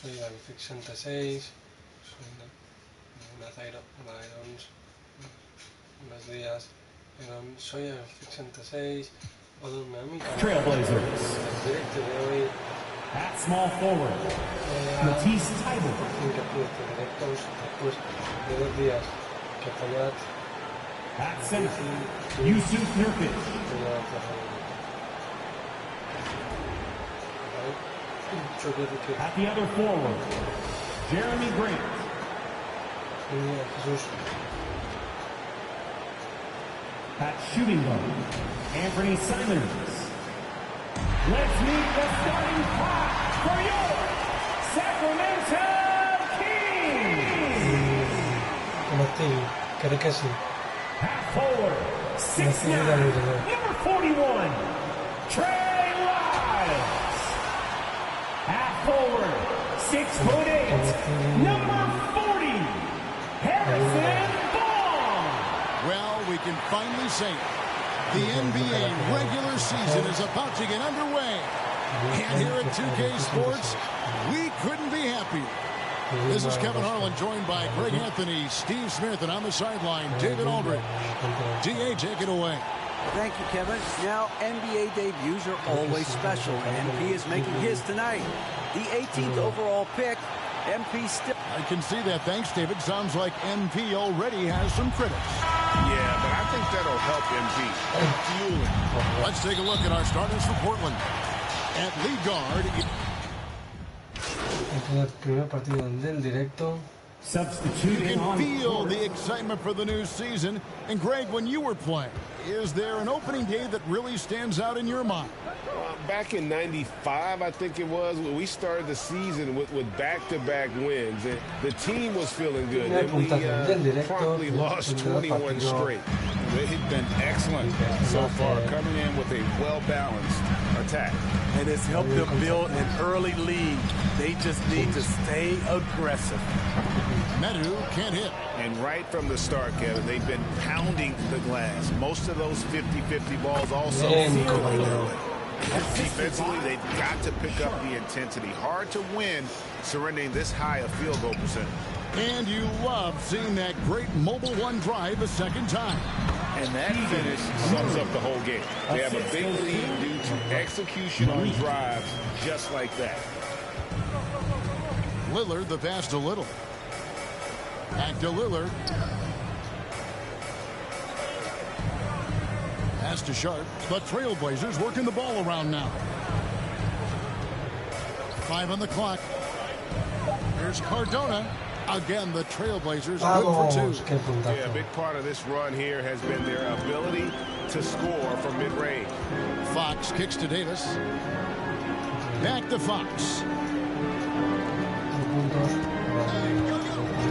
soy el 66, buenos días, soy el 66, o donde a mi canal, Trailblazers. el directo de hoy, At small forward, Matisse Tybalt. directos después de 2 días que fallar. At center, Yusuf Nurkic. At the other forward, Jeremy Grant. At shooting guard, Anthony Simons. Let's meet the starting five for your Sacramento Kings. Half forward, 6'9", number 41, Trey Lyles. Half forward, 6'8", number 40, Harrison Bond. Well, we can finally say it. The NBA regular season is about to get underway. And here at 2K Sports, we couldn't be happier. This is Kevin Harlan, joined by Greg Anthony, Steve Smith, and on the sideline, David Aldridge. DA, take it away. Thank you, Kevin. Now, NBA debuts are always special, and MP is making his tonight. The 18th overall pick, MP still... I can see that. Thanks, David. Sounds like MP already has some critics. Yeah, but I think that'll help MP. Let's take a look at our starters for Portland. At lead guard... You can feel the excitement for the new season. And Greg, when you were playing, is there an opening day that really stands out in your mind? Back in '95, I think it was, we started the season with back-to-back wins. And the team was feeling good. Then we promptly lost 21 straight. They've been excellent so far, coming in with a well-balanced attack. And it's helped them build an early lead. They just need to stay aggressive. Modo can't hit. And right from the start, Kevin, they've been pounding the glass. Most of those 50-50 balls also feel like their way. Defensively, they've got to pick up the intensity. Hard to win surrendering this high a field goal percentage. And you love seeing that great mobile one drive a second time. And that finish sums up the whole game. They have a big lead due to execution on drives just like that. Lillard the pass to Little. Back to Lillard. Pass to Sharp. The Trailblazers working the ball around now. 5 on the clock. Here's Cardona. Again, the Trailblazers good for 2. Yeah, a big part of this run here has been their ability to score from mid-range. Fox kicks to Davis. Back to Fox.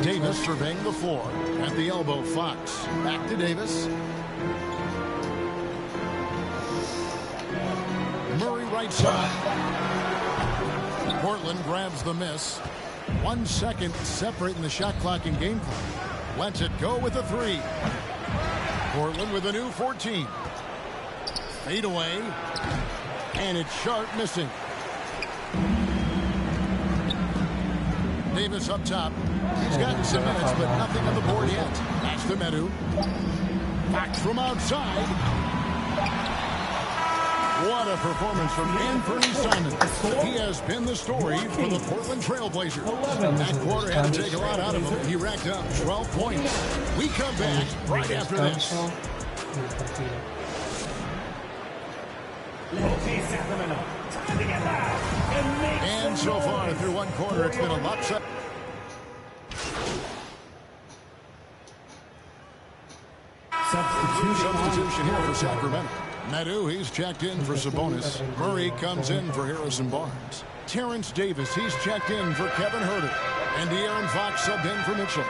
Davis surveying the floor. At the elbow, Fox. Back to Davis. Murray right side. Portland grabs the miss. 1 second separating the shot clock and game clock. Lets it go with a 3. Portland with a new 14. Fade away. And it's Sharp missing. Davis up top. He's gotten some minutes, but nothing on the board yet. That's the Modo. Fox from outside. What a performance from Anthony Simons. He has been the story for the Portland Trailblazers. That quarter had to take a lot out of him. He racked up 12 points. We come back right after this. And so far through one quarter, it's been a lot. Substitution here for Sacramento. Modo, he's checked in for Sabonis. Murray comes in for Harrison Barnes. Terrence Davis, he's checked in for Kevin Huerter. And De'Aaron Fox subbed in for Mitchell.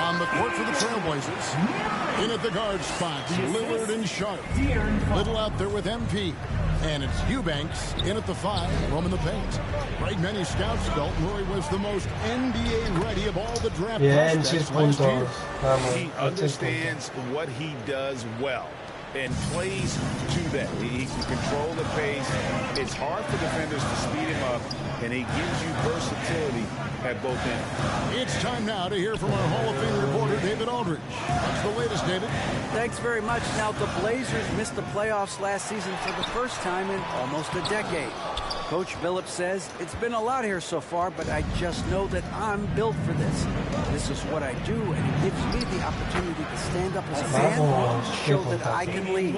On the court for the Trailblazers. In at the guard spots, Lillard and Sharp. Little out there with MP. And it's Eubanks in at the 5, roaming the paint. Greg, many scouts felt Murray was the most NBA ready of all the draft prospects last year. He understands what he does well and plays to that. He can control the pace. It's hard for defenders to speed him up and he gives you versatility at both ends. It's time now to hear from our Hall of Fame reporter, David Aldridge. What's the latest, David? Thanks very much. Now, the Blazers missed the playoffs last season for the first time in almost a decade. Coach Billups says, it's been a lot here so far, but I just know that I'm built for this. This is what I do, and it gives me the opportunity to stand up as a fan and show that I can lead.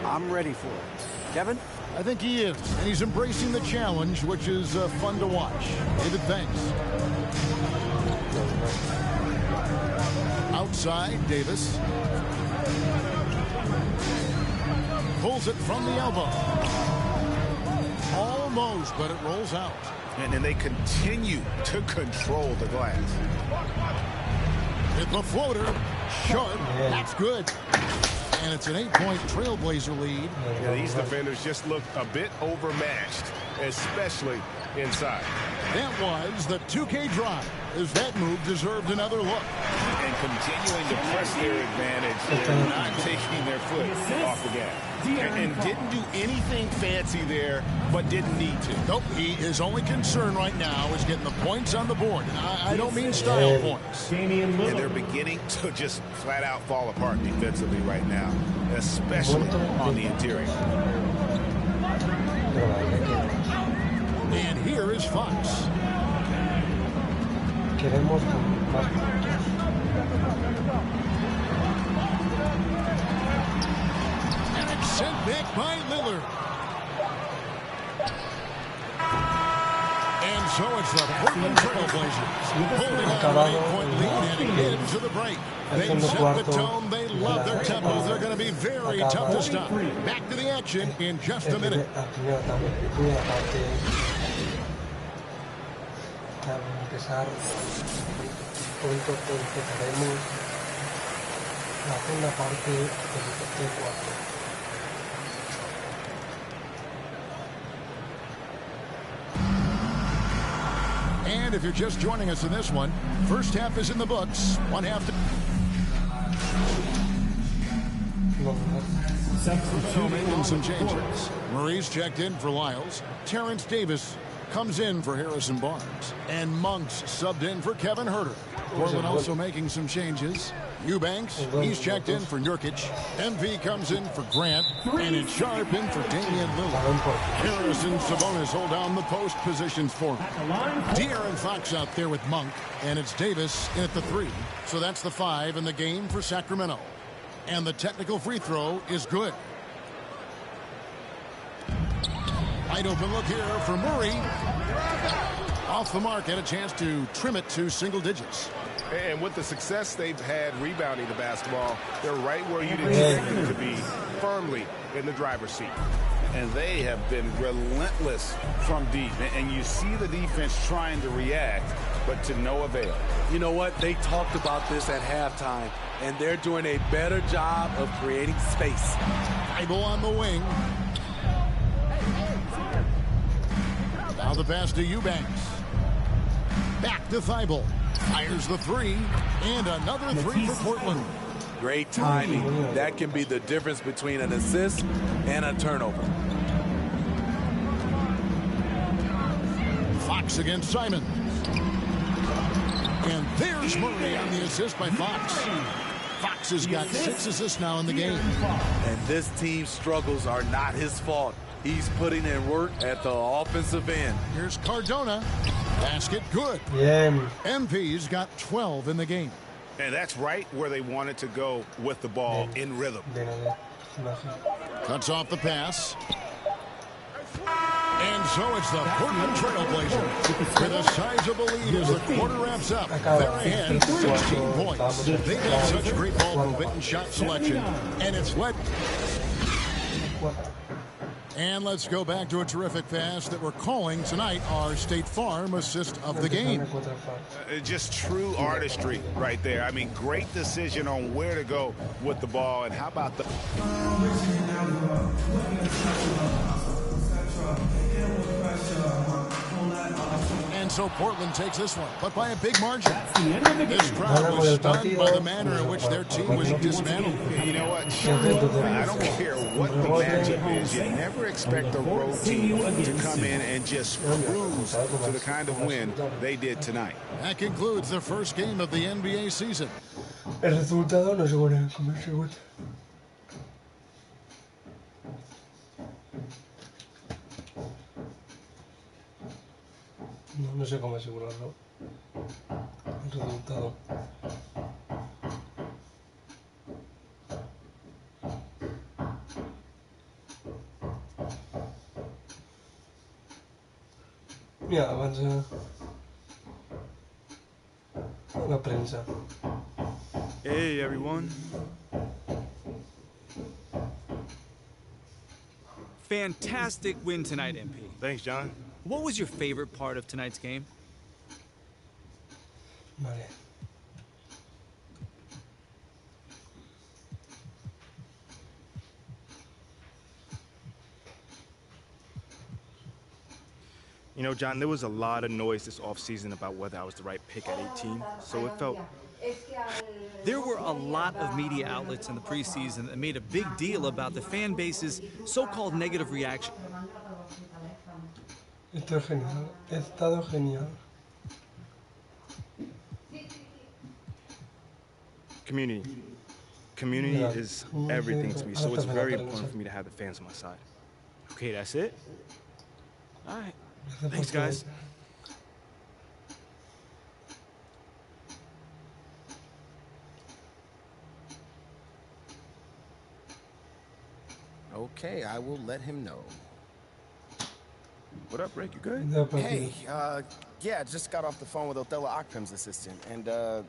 I'm ready for it. Kevin? I think he is, and he's embracing the challenge, which is fun to watch. David, thanks. Outside, Davis. Pulls it from the elbow. Almost, but it rolls out. And then they continue to control the glass. Hit the floater. Sharp. That's good. And it's an 8-point Trailblazer lead. Yeah, these defenders just look a bit overmatched, especially inside. That was the 2K drive, as that move deserved another look. And continuing to press their advantage, they're not taking their foot off the gas. And didn't do anything fancy there, but didn't need to. Nope, his only concern right now is getting the points on the board. And I don't mean style points. And they're beginning to just flat out fall apart defensively right now, especially on the interior. And here is Fox. And it's sent back by Lillard. And so it's the Portland Trailblazers holding on to an 8-point lead heading into the break. They've set the tone. They love their tempo. They're going to be very tough to stop. Back to the action in just a minute. Empezar punto haremos la segunda parte del cuarto. And if you're just joining us in this one, first half is in the books. One half to... Making some changes. Murray's checked in for Lyles. Terrence Davis comes in for Harrison Barnes. And Monk's subbed in for Kevin Huerter. Portland also making some changes. Eubanks, he's checked in for Nurkic. MV comes in for Grant. And it's Sharp in for Damian Lillard. Harris and Sabonis hold down the post positions for him. De'Aaron Fox out there with Monk. And it's Davis in at the 3. So that's the 5 in the game for Sacramento. And the technical free throw is good. Wide open look here for Murray. Off the mark, had a chance to trim it to single digits. And with the success they've had rebounding the basketball, they're right where you'd expect them to be, firmly in the driver's seat. And they have been relentless from deep. And you see the defense trying to react, but to no avail. You know what? They talked about this at halftime, and they're doing a better job of creating space. Thibault on the wing. Now the pass to Eubanks. Back to Thibault. Fires the 3. And another 3 for Portland. Great timing. That can be the difference between an assist and a turnover. Fox against Simon. And there's Murray on the assist by Fox. Fox has got 6 assists now in the game. And this team's struggles are not his fault. He's putting in work at the offensive end. Here's Cardona. Basket good. MV's got 12 in the game. And that's right where they wanted to go with the ball in rhythm. Cuts off the pass. And so it's the Portland Trailblazers with a sizable lead as the quarter wraps up. They're ahead 16 points. They've got such great ball movement and shot selection. And it's led. And let's go back to a terrific pass that we're calling tonight our State Farm assist of the game. Just true artistry right there. I mean, great decision on where to go with the ball. And how about the... And And so Portland takes this one, but by a big margin. That's the end of the This game. crowd was stunned by the manner in which their team was dismantled. You know what? I don't care what the matchup is. You never expect a road team to come in and just cruise to the kind of win they did tonight. That concludes the first game of the NBA season. El resultado no sé cuál es, no sé cuál. No sé cómo asegurarlo. El resultado. Mira, avanza la prensa. Hey everyone. Fantastic win tonight, MP. Thanks, John. What was your favorite part of tonight's game? Vale. You know, John, there was a lot of noise this offseason about whether I was the right pick at 18, so it felt... There were a lot of media outlets in the preseason that made a big deal about the fan base's so-called negative reaction. Esto es genial. He estado genial. Community. Community Yeah. is everything to me, so it's very important for me to have the fans on my side. Okay, that's it? All right. Thanks, guys. Okay, I will let him know. What up, Rick? You good? Hey, yeah, just got off the phone with Othello Akpem's assistant, and the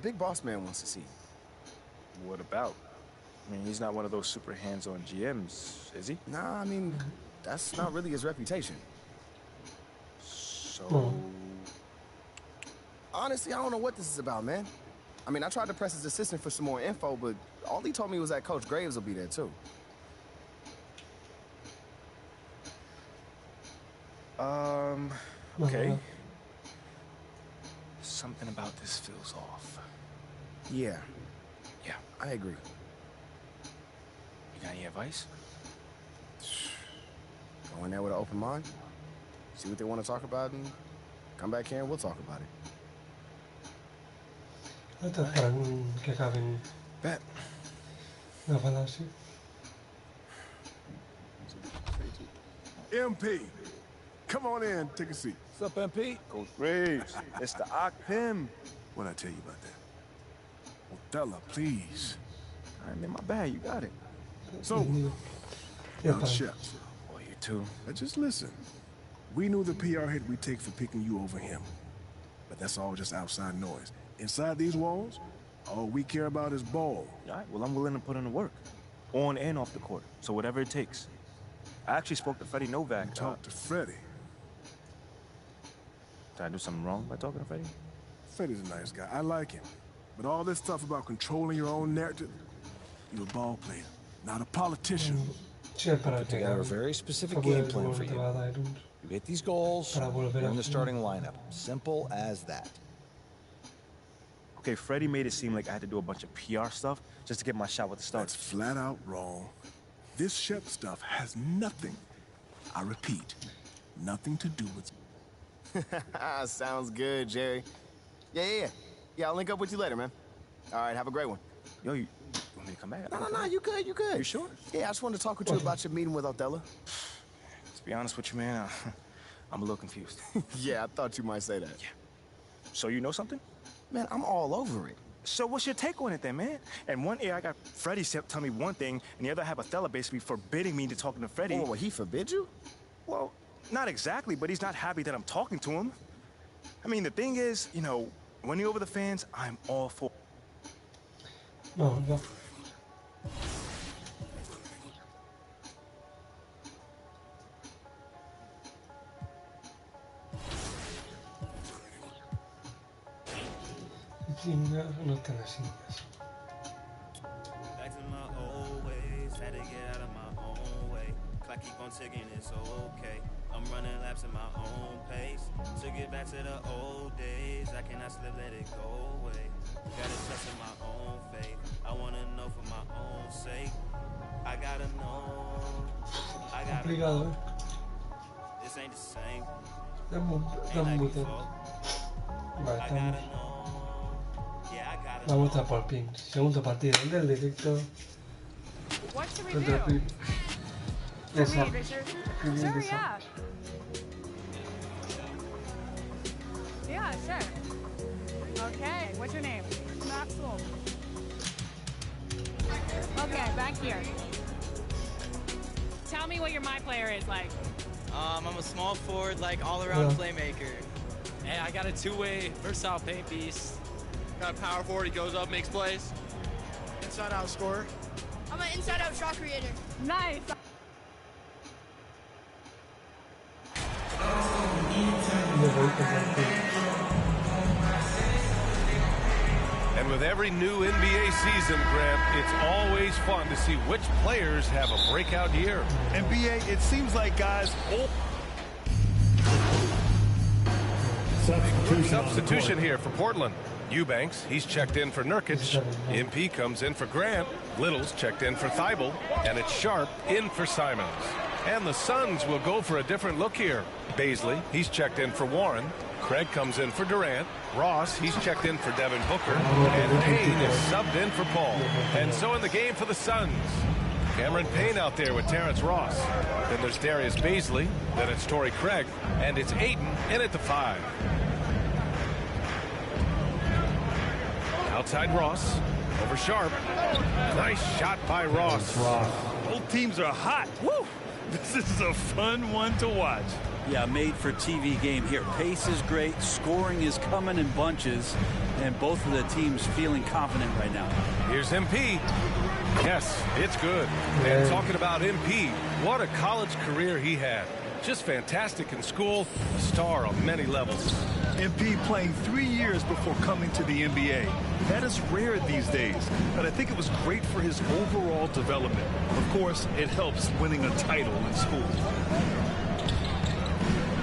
big boss man wants to see you. What about? I mean, he's not one of those super hands-on GMs, is he? Nah, I mean, that's not really his reputation. So... Honestly, I don't know what this is about, man. I mean, I tried to press his assistant for some more info, but all he told me was that Coach Graves will be there, too. Okay. Something about this feels off. Yeah. Yeah. I agree. You got any advice? Go in there with an open mind, see what they want to talk about, and come back here and we'll talk about it. Esto es para que acaben Bet. la falacia. MP, come on in, take a seat. What's up, MP? Coach Graves. It's the Akpem. What'd I tell you about that? Othello, please. All right, man, my bad. You got it. So, Ya young está. chefs, Oh, you too. now just listen. We knew the PR hit we'd take for picking you over him. But that's all just outside noise. Inside these walls, all we care about is ball. All right, well, I'm willing to put in the work. On and off the court. So whatever it takes. I actually spoke to Freddie Novak. Talk to Freddie. Did I do something wrong by talking to Freddie? Freddie's a nice guy. I like him. But all this stuff about controlling your own narrative, you're a ball player, not a politician. Sí, es para Put que together a very specific para game poder plan for te you. va a dar un- You hit these goals, Para volver you're a in the jugar. starting lineup. Simple as that. Okay, Freddie made it seem like I had to do a bunch of PR stuff just to get my shot with the That's Stars. flat out wrong. This chef stuff has nothing, I repeat, nothing to do with... Sounds good, Jerry. Yeah, I'll link up with you later, man. All right, have a great one. Yo, you want me to come back? No, you good. You sure? Yeah, I just wanted to talk with you about your meeting with Othello. To be honest with you, man, I'm a little confused. Yeah, I thought you might say that. So you know something? Man, I'm all over it. So what's your take on it then, man? And one ear I got Freddie tell me one thing, and the other I have Othello basically forbidding me to talking to Freddie. Oh, well, he forbid you? Well, not exactly, but he's not happy that I'm talking to him. I mean, the thing is, you know, winning over the fans, I'm all for. No, no. Chingas, no están así. Back to my old ways, had to get out of my own way. Clock keep on ticking, it's okay. I'm running laps at my own pace. To get back to the old days, I cannot slip, let it go away. Gotta trust in my own faith. I wanna know for my own sake. I gotta know. I gotta know. This ain't the same. Vale, vamos a por ping. Segundo partido del directo. What should we Contra do? ping. For me, Richard? Sure, yeah. Yeah, sure. Okay, what's your name? Maxwell. Okay, back here. Tell me what your my player is like. I'm a small forward, like all-around Yeah. playmaker. Hey, I got a two-way, versatile paint beast. Got a power forward, he goes up, makes plays. Inside-out scorer. I'm an inside-out shot creator. Nice. And with every new NBA season, Grant, it's always fun to see which players have a breakout year. NBA, it seems like guys... Substitution here for Portland. Eubanks, he's checked in for Nurkic. MP comes in for Grant. Little's checked in for Thibault. And it's Sharp in for Simons. And the Suns will go for a different look here. Baisley, he's checked in for Warren. Craig comes in for Durant. Ross, he's checked in for Devin Booker. And Payne is subbed in for Paul. And so in the game for the Suns, Cameron Payne out there with Terrence Ross. Then there's Darius Baisley. Then it's Torrey Craig. And it's Ayton in at the 5. Outside Ross. Over Sharp. Nice shot by Ross. Both teams are hot. Woo! This is a fun one to watch. Yeah, made for TV game here. Pace is great, scoring is coming in bunches, and both of the teams feeling confident right now. Here's MP. Yes, it's good. And talking about MP, what a college career he had. Just fantastic in school, a star on many levels. MP playing 3 years before coming to the NBA. That is rare these days, but I think it was great for his overall development. Of course, it helps winning a title in school.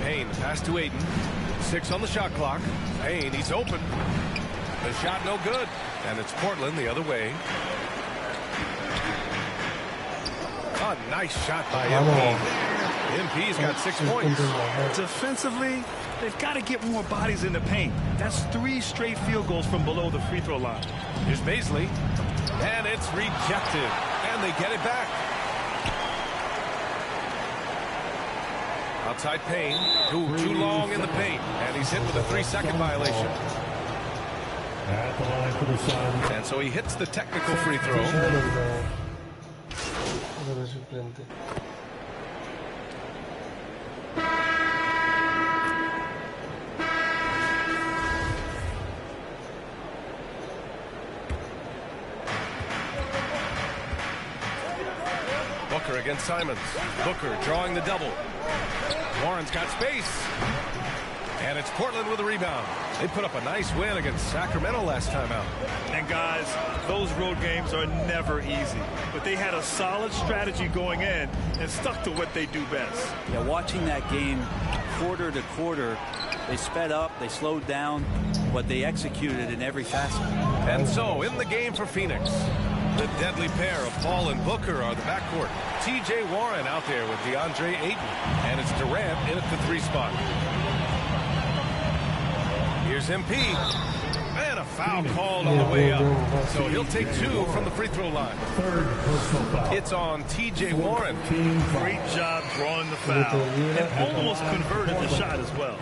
Payne, pass to Ayton. 6 on the shot clock. Payne, he's open. The shot no good. And it's Portland the other way. A nice shot by MP. MP's got 6 points. Defensively, they've got to get more bodies in the paint. That's 3 straight field goals from below the free throw line. Here's Baisley. And it's rejected. And they get it back. Outside Payne, too long in the paint, and he's hit with a 3-second violation. At the line for the Suns. And so he hits the technical free throw. Booker against Simons. Booker drawing the double. Warren's got space. And it's Portland with a rebound. They put up a nice win against Sacramento last time out. And guys, those road games are never easy. But they had a solid strategy going in and stuck to what they do best. Yeah, watching that game quarter to quarter, they sped up, they slowed down, but they executed in every facet. And so in the game for Phoenix, the deadly pair of Paul and Booker are the backcourt. T.J. Warren out there with DeAndre Ayton. And it's Durant in at the 3 spot. Here's MP. And a foul called on the way up. So he'll take 2 from the free throw line. It's on T.J. Warren. Great job drawing the foul. And almost converted the shot as well.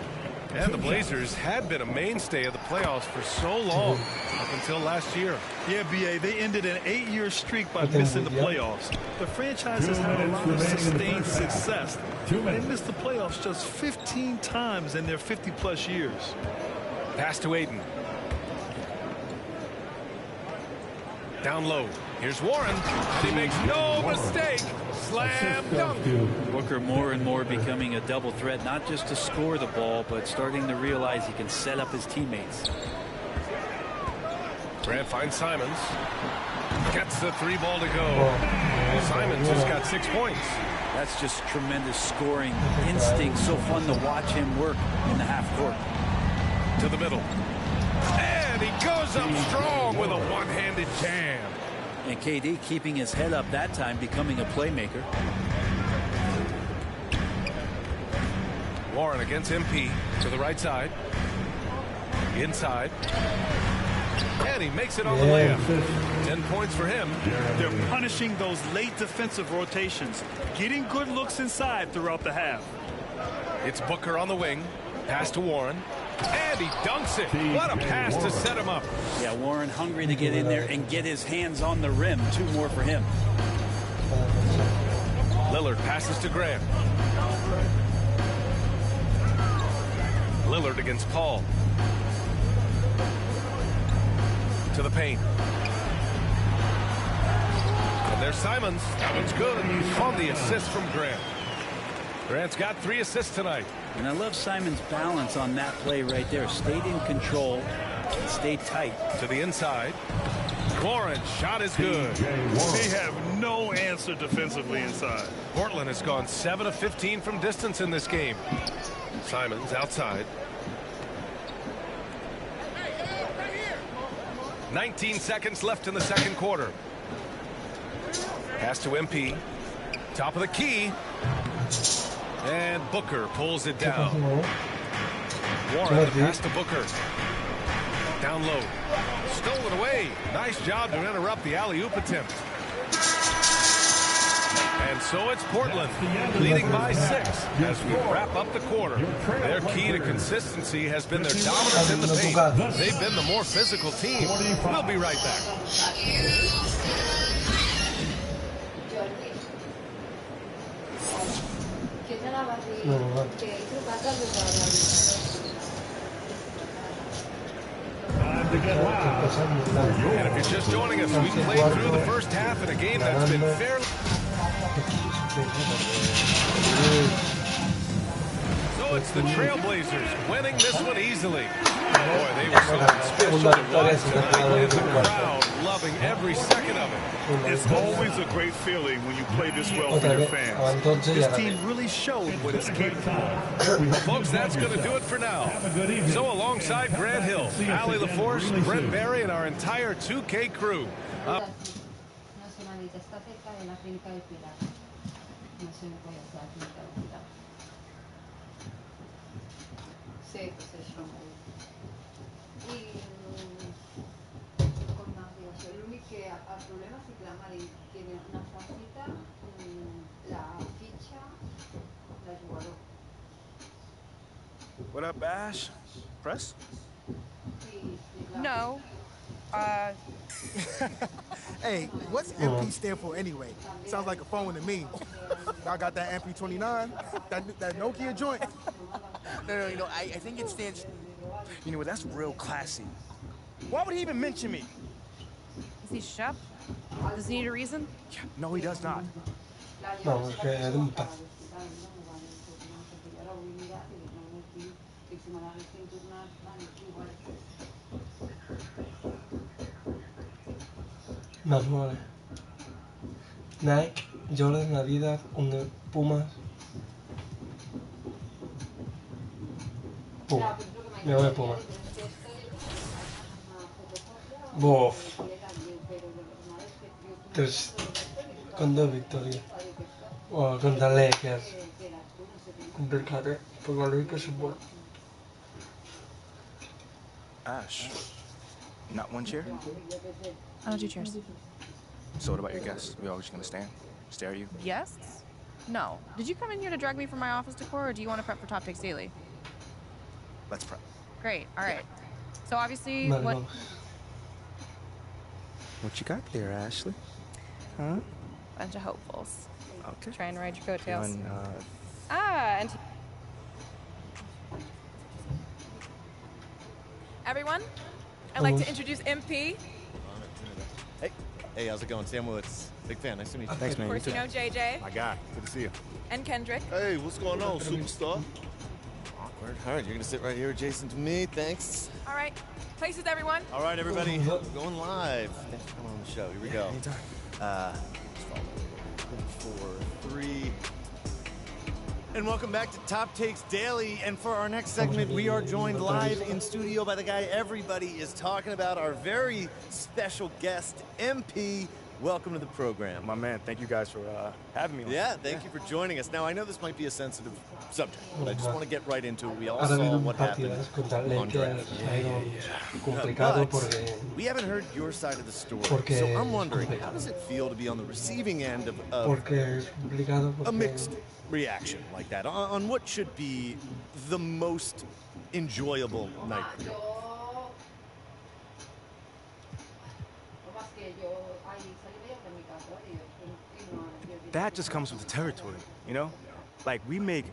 And the Blazers had been a mainstay of the playoffs for so long, up until last year. Yeah, B.A., they ended an 8-year streak by missing the playoffs. The franchise has had a lot of sustained success. They missed the playoffs just 15 times in their 50-plus years. Pass to Ayton. Down low. Here's Warren. And he makes no mistake. Slam dunk. Booker more and more becoming a double threat, not just to score the ball, but starting to realize he can set up his teammates. Grant finds Simons. Gets the 3 ball to go. Simons has got 6 points. That's just tremendous scoring instinct. So fun to watch him work in the half court. To the middle. And he goes up strong with a one-handed jam. And KD keeping his head up that time, becoming a playmaker. Warren against MP to the right side. Inside. And he makes it on the layup. 10 points for him. They're punishing those late defensive rotations, getting good looks inside throughout the half. It's Booker on the wing. Pass to Warren. And he dunks it. What a pass to set him up. Yeah, Warren hungry to get in there and get his hands on the rim. 2 more for him. Lillard passes to Grant. Lillard against Paul. To the paint. And there's Simons. That one's good. On the assist from Grant. Grant's got 3 assists tonight. And I love Simon's balance on that play right there. Stayed in control and stayed tight. To the inside. Warren shot is good. They have no answer defensively inside. Portland has gone 7 of 15 from distance in this game. Simons outside. 19 seconds left in the second quarter. Pass to MP. Top of the key. And Booker pulls it down. Warren, the pass to Booker. Down low. Stolen away. Nice job to interrupt the alley-oop attempt. And so it's Portland, leading by 6 as we wrap up the quarter. Their key to consistency has been their dominance in the paint. They've been the more physical team. We'll be right back. And if you're just joining us, we played through the first half in a game that's been fairly... So it's the Trailblazers winning this one easily. Boy, they were so special to watch tonight, and the crowd loving every second of it. It's always a great feeling when you play this well for your fans. This team really showed what it's capable of. Folks, that's going to do it for now. So alongside Grant Hill, Ali LaForce, Brent Barry, and our entire 2K crew. Sí, pues eso. Y con navegación, el único problema es que la Mari tiene una facita, la ficha, la jugador. What up, Ash? Press? No. Hey, what's MP stand for anyway? Sounds like a phone to me. Y'all got that MP29? That Nokia joint? No, you know, I think it stands... You know what, that's real classy. Why would he even mention me? Is he Shep? Does he need a reason? No, he does not. No, perché è un pazzo. Manuale. Nike, Jordan, Adidas, Pumas. Puma. Me voy a Puma. Bof. Con 2 victorias. O contra Lakers. Contra el carrera. Porque los Lakers son buenos. Ash, not one chair? I don't do chairs. So what about your guests? We all just gonna stand? Stare at you? Yes? No. Did you come in here to drag me from my office decor, or do you want to prep for Top Takes Daily? Let's prep. Great. All right. So obviously, Vale, what? vamos. What you got there, Ashley? Huh? Bunch of hopefuls. Okay. Trying to ride your coattails. One, And everyone, I'd like to introduce MP. Hey, how's it going? Sam Woods. Big fan. Nice to meet you. Thanks, man. Of course, you know JJ My guy. Good to see you. and Kendrick. Hey, what's going on, superstar? Awkward. All right, you're going to sit right here adjacent to me. Thanks. All right. Places, everyone. All right, everybody. We're going live. Thanks for coming on the show. Here we go. 4, 3, And welcome back to Top Takes Daily. And for our next segment, we are joined live in studio by the guy everybody is talking about, our very special guest, MP. Welcome to the program. My man, thank you guys for having me on. Yeah, thank you for joining us. Now, I know this might be a sensitive subject, but I just want to get right into it. We all saw what happened on draft. But we haven't heard your side of the story. So I'm wondering, how does it feel to be on the receiving end of a mixed reaction like that? On what should be the most enjoyable night for you? That just comes with the territory, you know? Like, we make...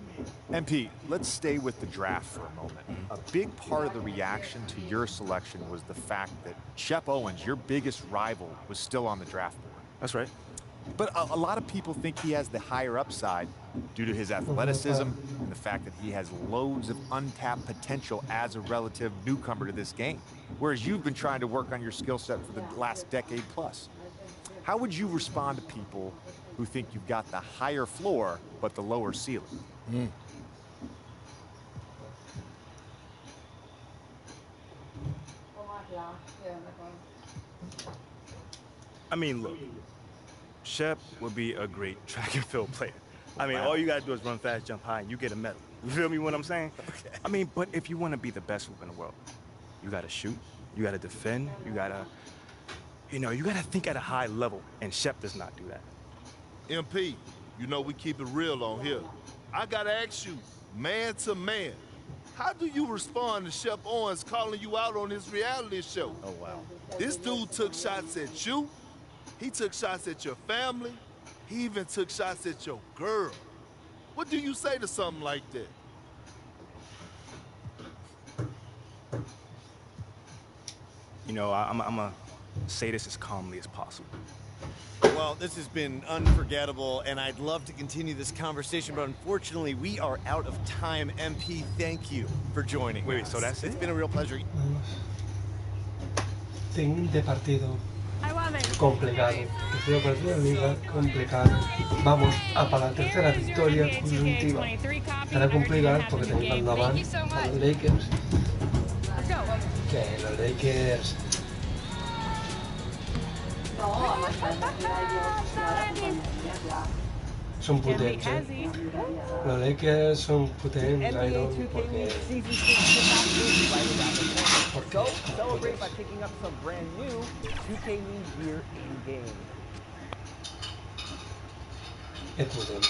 MP, let's stay with the draft for a moment. A big part of the reaction to your selection was the fact that Shep Owens, your biggest rival, was still on the draft board. That's right. But a lot of people think he has the higher upside due to his athleticism and the fact that he has loads of untapped potential as a relative newcomer to this game, whereas you've been trying to work on your skill set for the last decade plus. How would you respond to people who think you've got the higher floor but the lower ceiling? I mean, look, Shep would be a great track and field player. I mean, all you gotta do is run fast, jump high, and you get a medal. You feel me what I'm saying? Okay. I mean, but if you want to be the best hoop in the world, you gotta shoot, you gotta defend, you gotta think at a high level, and Shep does not do that. MP, you know we keep it real on here. I gotta ask you, man to man, how do you respond to Shep Owens calling you out on his reality show? Oh, wow. This dude took shots at you. He took shots at your family. He even took shots at your girl. What do you say to something like that? You know, I'm gonna say this as calmly as possible. Well, this has been unforgettable, and I'd love to continue this conversation, but unfortunately, we are out of time. MP, thank you for joining. Wait, so that's it? It's been a real pleasure. Siguiente partido complicado. Tercer partido de liga complicado. Vamos a para la tercera victoria consecutiva. Será complicado porque tenéis al Naval, a los Lakers. Que los Lakers. Son potents, Los Lakers son potents, Iron, porque... So, celebrate by picking up some brand new 2K League gear in-game. Es potent.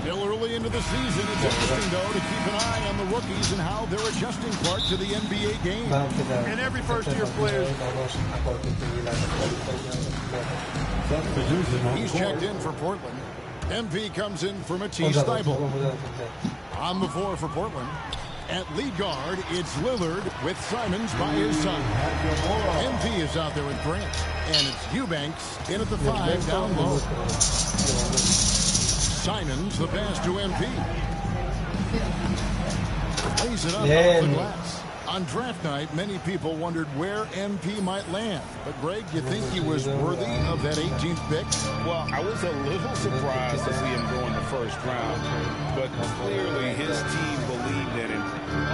Still early into the season, it's interesting, though, to keep an eye on the rookies and how they're adjusting part to the NBA game. And every first-year player... He's checked in for Portland. MP comes in for Matisse Thybulle. On the floor for Portland. At lead guard, it's Lillard with Simons by his side. MP is out there with Grant. And it's Eubanks in at the 5 down low. Simons, the pass to MP. Lays it up off the glass. On draft night, many people wondered where MP might land. But, Greg, you think he was worthy of that 18th pick? Well, I was a little surprised to see him go in the first round. But clearly his team believed in him.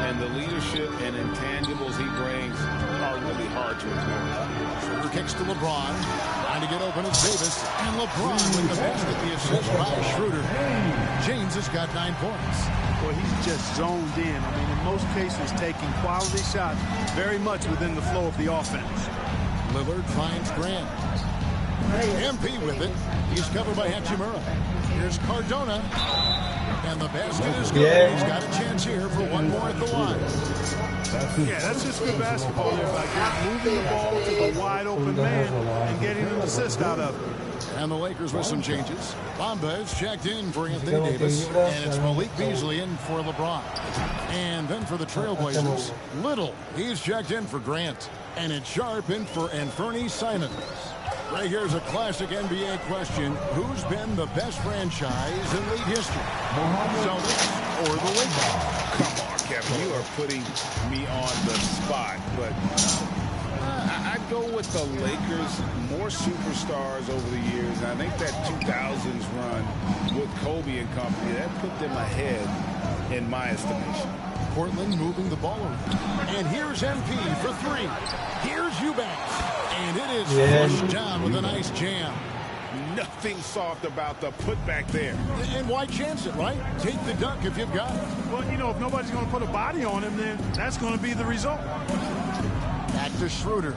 And the leadership and intangibles he brings are really hard to ignore. Schroeder kicks to LeBron. Trying to get open is Davis. And LeBron with the basket. The assist by Schroeder. James has got 9 points. Well, he's just zoned in. I mean, in most cases, taking quality shots very much within the flow of the offense. Lillard finds Grant. MP with it. He's covered by Hachimura. Here's Cardona. And the basket is good. Yeah. He's got a chance here for one more at the line. Yeah, that's just good basketball there by moving the ball to the wide open man and getting an assist out of it. And the Lakers with some changes. Bamba is checked in for Anthony Davis. And it's Malik Beasley in for LeBron. And then for the Trailblazers, Little. He's checked in for Grant. And it's Sharp in for Anthony Simons. Right here's a classic NBA question. Who's been the best franchise in league history? Celtics or the Lakers? Come on, Kevin. You are putting me on the spot. But I go with the Lakers. More superstars over the years. And I think that 2000s run with Kobe and company, that put them ahead in my estimation. Portland moving the ball around. And here's MP for three. Here's Eubanks. And it is flushed down with a nice jam. Nothing soft about the putback there. And why chance it, right? Take the dunk if you've got it. Well, you know, if nobody's going to put a body on him, then that's going to be the result. Back to Schroeder.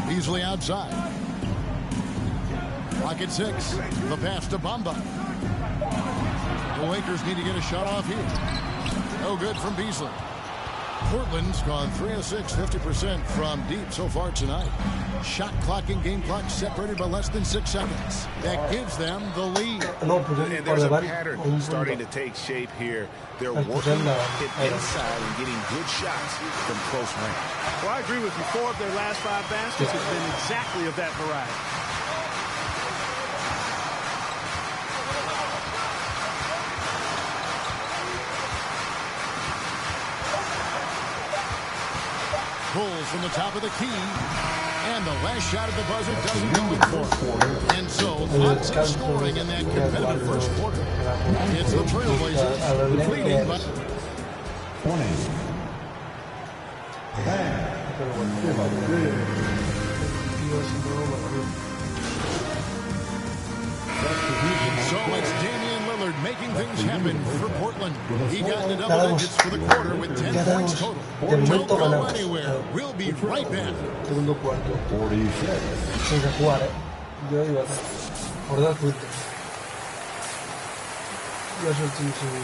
Beasley outside. Clock at 6. The pass to Bamba. The Lakers need to get a shot off here. No good from Beasley. Portland's gone 3 of 6, 50% from deep so far tonight. Shot clock and game clock separated by less than 6 seconds. That gives them the lead. And there's a pattern starting to take shape here. They're working it inside and getting good shots from close range. Well, I agree with you. 4 of their last 5 baskets have been exactly of that variety. Pulls from the top of the key. And the last shot at the buzzer doesn't go in for. And so lots of scoring in that competitive first quarter. It's the Trailblazers leading by 20. So it's Damian Lillard making things happen for Portland. He got into double digits for the quarter with 10 points total. Don't go anywhere. We'll be right back. 46. Senza jugar, Yo iba a por 2 puntos. Yo soy sin puntos.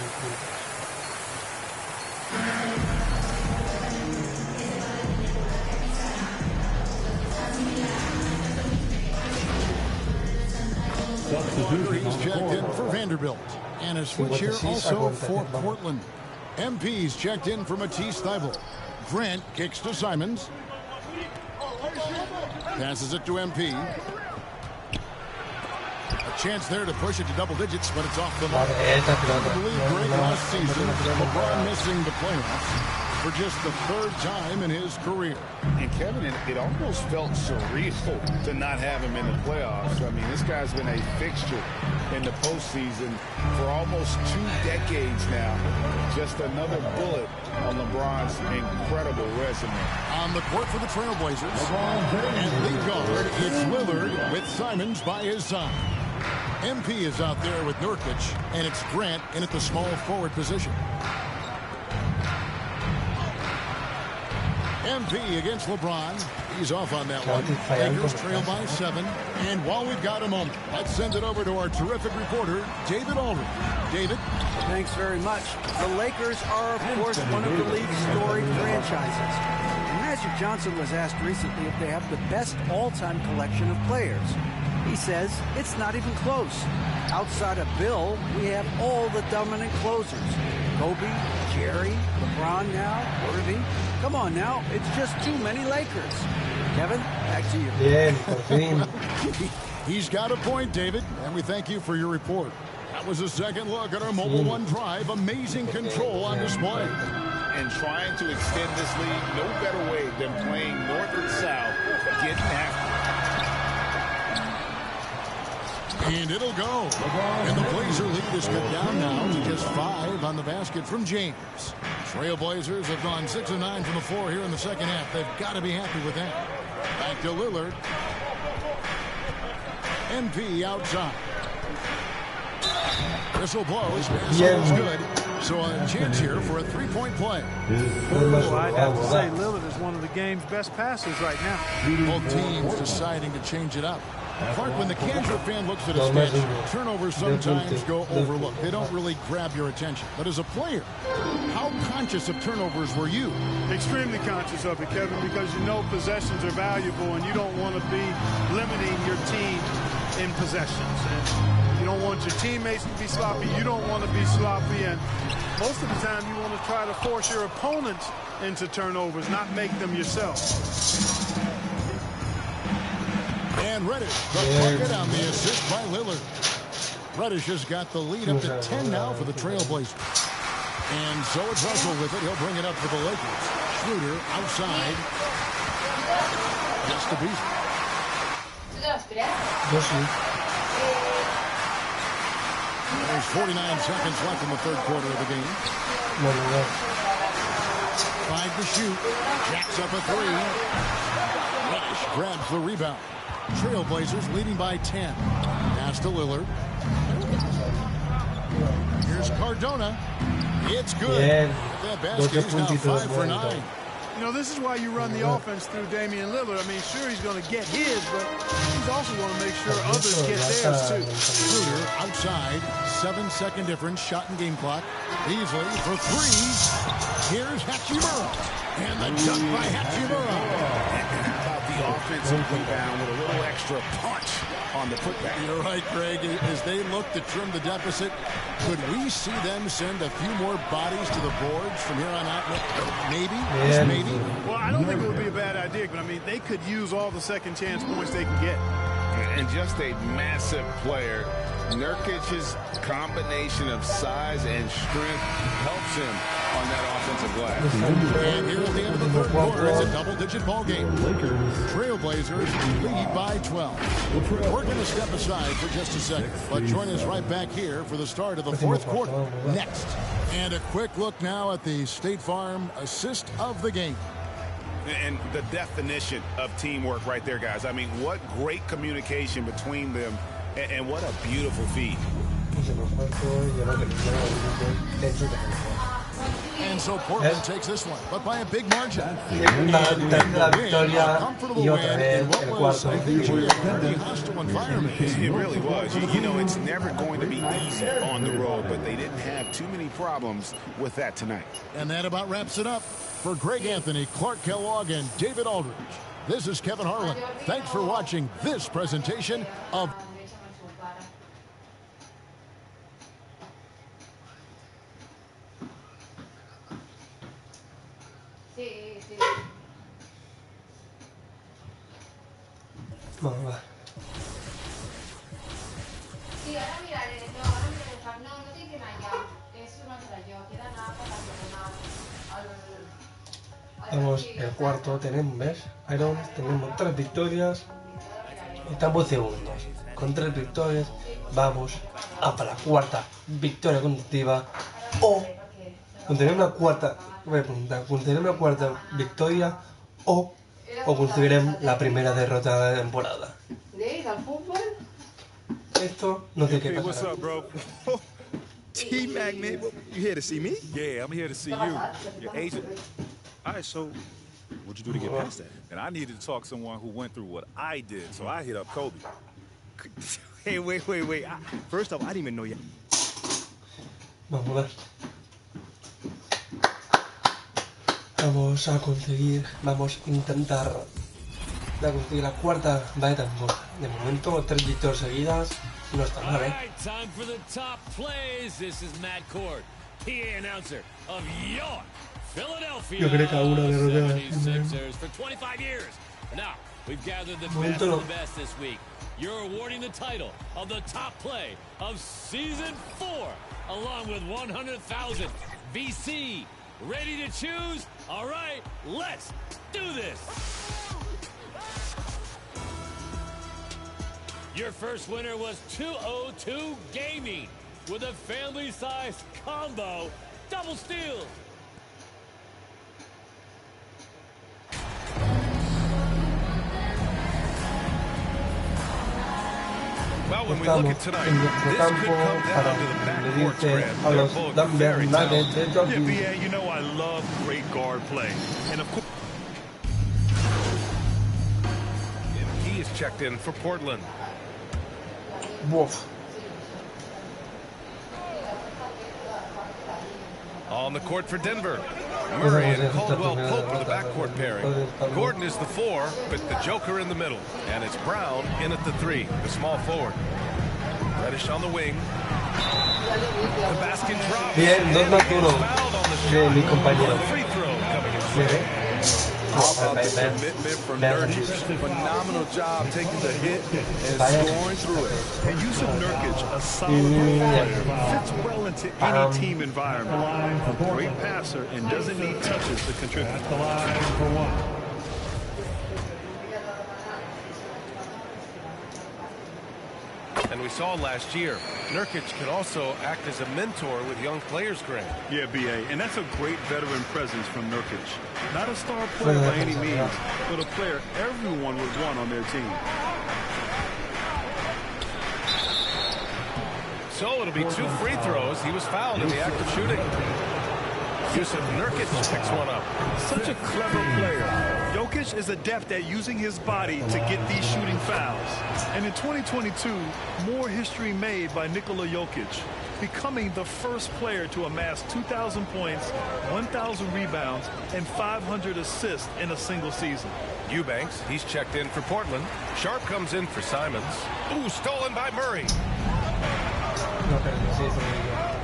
He's checked in for Vanderbilt. And a switch here also for Portland. MP's checked in for Matisse Thybulle. Grant kicks to Simons. Passes it to MP. A chance there to push it to double digits, but it's off the mark. I believe great last season. LeBron missing the playoffs for just the 3rd time in his career. And Kevin, it almost felt surreal to not have him in the playoffs. I mean, this guy's been a fixture in the postseason for almost 2 decades now. Just another bullet on LeBron's incredible resume. On the court for the Trailblazers. And lead guard, it's Lillard with Simons by his side. MP is out there with Nurkic, and it's Grant in at the small forward position. MP against LeBron. He's off on that one. Lakers trail by 7. And while we've got a moment, let's send it over to our terrific reporter, David Aldridge. David? Thanks very much. The Lakers are, of course, one of the league's storied franchises. And Magic Johnson was asked recently if they have the best all-time collection of players. He says it's not even close. Outside of Bill, we have all the dominant closers. Kobe, Jerry, LeBron now, Irving. Come on now, it's just too many Lakers. Kevin, back to you. Bien, por fin. He's got a point, David, and we thank you for your report. That was a second look at our Mobile One Drive. Amazing control on display. And trying to extend this lead, no better way than playing north and south, getting after. And it'll go. And the Blazer lead is cut down now to just 5 on the basket from James. Trailblazers have gone 6 of 9 from the floor here in the second half. They've got to be happy with that. Back to Lillard. MP outside. Whistle blows. Pass is good. So a chance here for a 3-point play. Oh, I'd have to say Lillard is one of the game's best passers right now. Both teams deciding to change it up. Clark, when the Kansas fan looks at a stat, turnovers sometimes go overlooked. They don't really grab your attention. But as a player, how conscious of turnovers were you? Extremely conscious of it, Kevin, because you know possessions are valuable and you don't want to be limiting your team in possessions. And you don't want your teammates to be sloppy. You don't want to be sloppy. And most of the time you want to try to force your opponents into turnovers, not make them yourself. And Reddish, the bucket on the assist by Lillard. Reddish has got the lead up to 10 now for the Trailblazers. And so it's Russell with it. He'll bring it up for the Lakers. Schroeder outside. Just a beat. There's 49 seconds left in the third quarter of the game. 5 to shoot. Jacks up a 3. Rush grabs the rebound. Trailblazers leading by 10. Pass to Lillard. Here's Cardona. It's good. That basket is now 5 for 9. You know, this is why you run the offense through Damian Lillard. I mean, sure, he's going to get his, but he's also going to make sure others get theirs, too. Schroeder outside. 7-second difference. Shot and game clock. Beasley for 3. Here's Hachimura. And the dunk by Hachimura. The offensive rebound with a little extra punch on the putback. You're right, Greg. As they look to trim the deficit, could we see them send a few more bodies to the boards from here on out? Maybe. Yeah. Maybe. Well, I don't think it would be a bad idea, but I mean, they could use all the second chance points they can get. And just a massive player. Nurkic's combination of size and strength helps him on that offensive glass. And here at the end of the third quarter, it's a double-digit ball game. Trailblazers lead by 12. We're going to step aside for just a second, but join us right back here for the start of the fourth quarter next. And a quick look now at the State Farm assist of the game. And the definition of teamwork right there, guys. I mean, what great communication between them, and what a beautiful feed. And so Portland takes this one, but by a big margin. Tercera victoria y otra vez el cuarto. It really was. You know, it's never going to be easy on the road, but they didn't have too many problems with that tonight. And that about wraps it up. For Greg Anthony, Clark Kellogg, and David Aldridge, this is Kevin Harlan. Thanks for watching this presentation of... Vamos, va. Sí, ahora miraré. No, ahora miraré. No, no tiene que ir allá. Eso no será yo. Queda nada para que Vamos, el cuarto tenemos, ¿ves? Iron, tenemos 3 victorias. Estamos segundos. Con 3 victorias vamos a para la cuarta victoria consecutiva. O con tener una cuarta, voy a preguntar, con tener una cuarta victoria o conseguiremos la primera derrota de la temporada. ¿De ir al fútbol? Esto no tiene que Hey, pasar. what's up, bro? T-Mac, man, you here to see me? Yeah, I'm here to see you. Your agent? All right, so what'd you do to get past that? And I needed to talk to someone who went through what I did, so I hit up Kobe. Hey, wait. First off, I didn't even know you. Vamos a ver. Vamos a intentar conseguir la cuarta vez tampoco. De momento, 3 victorias seguidas. No está mal, ¿eh? Time for the top plays. This is Matt Cord, PA announcer of your Philadelphia Yo creo que alguna derrota. 76ers for 25 years. Now, we've gathered the best of the best this week. You're awarding the title of the top play of Season 4, along with 100,000 VC. Ready to choose? All right, let's do this. Your first winner was 202 Gaming with a family-sized combo double steal. Well, when we look at tonight, this could come down to the backcourt spread. They're both very talented. Yeah, BA, you know I love great guard play. And of course, He is checked in for Portland. Wolf. On the court for Denver, Murray and Caldwell Pope are the backcourt pairing. Gordon is the 4, with the Joker in the middle. And it's Brown in at the 3, the small forward. Reddish on the wing. The basket drops. Bien, 2-1 de mi compañero. Free throw coming in. How about the commitment from Nurkic? Phenomenal job taking the hit and scoring through it. And Yusuf Nurkic, a solid player, fits well into any team environment. A great passer and doesn't need touches to contribute. At the line for one. And we saw last year, Nurkic can also act as a mentor with young players, Grant. Yeah, B.A., and that's a great veteran presence from Nurkic. Not a star player by any means, but a player everyone would want on their team. So it'll be 2 free throws. He was fouled in the act of shooting. Yusuf Nurkic picks one up. Such a clever player. Jokic is adept at using his body to get these shooting fouls. And in 2022, more history made by Nikola Jokic, becoming the first player to amass 2,000 points, 1,000 rebounds, and 500 assists in a single season. Eubanks, he's checked in for Portland. Sharp comes in for Simons. Ooh, stolen by Murray.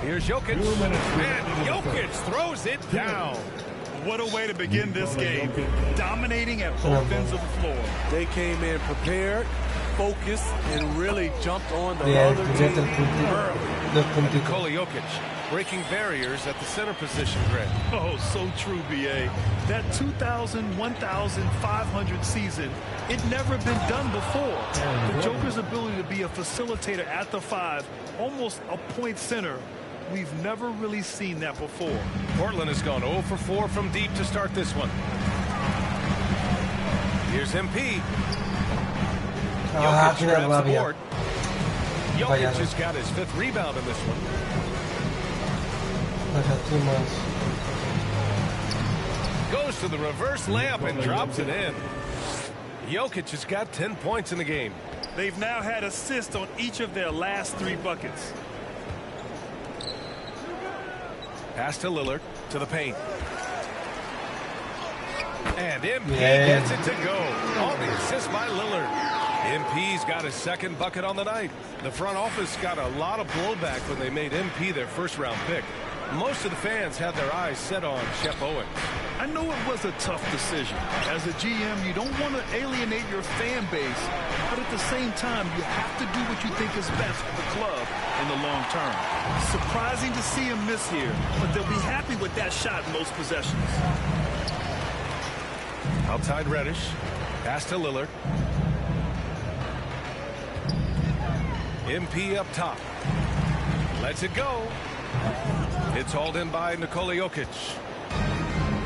Here's Jokic, and Jokic throws it down. What a way to begin this game, dominating at both ends of the floor. They came in prepared, focused, and really jumped on the other team early. Nikola Jokic breaking barriers at the center position, Grant. Oh, so true, B.A. That 2,000, 1,500 season, it never been done before. The Joker's ability to be a facilitator at the 5, almost a point center, we've never really seen that before. Portland has gone 0 for 4 from deep to start this one. Here's MP. Jokic grabs the board. Jokic has got his 5th rebound in this one. Goes to the reverse layup and drops it in. Jokic has got 10 points in the game. They've now had assists on each of their last 3 buckets. Pass to Lillard, to the paint. And MP gets it to go. On the assist by Lillard. MP's got his 2nd bucket on the night. The front office got a lot of blowback when they made MP their 1st-round pick. Most of the fans had their eyes set on Shep Owens. I know it was a tough decision. As a GM, you don't want to alienate your fan base, but at the same time, you have to do what you think is best for the club in the long term. Surprising to see him miss here, but they'll be happy with that shot most possessions. Outside Reddish. Pass to Lillard. MP up top. Lets it go. It's hauled in by Nikola Jokic.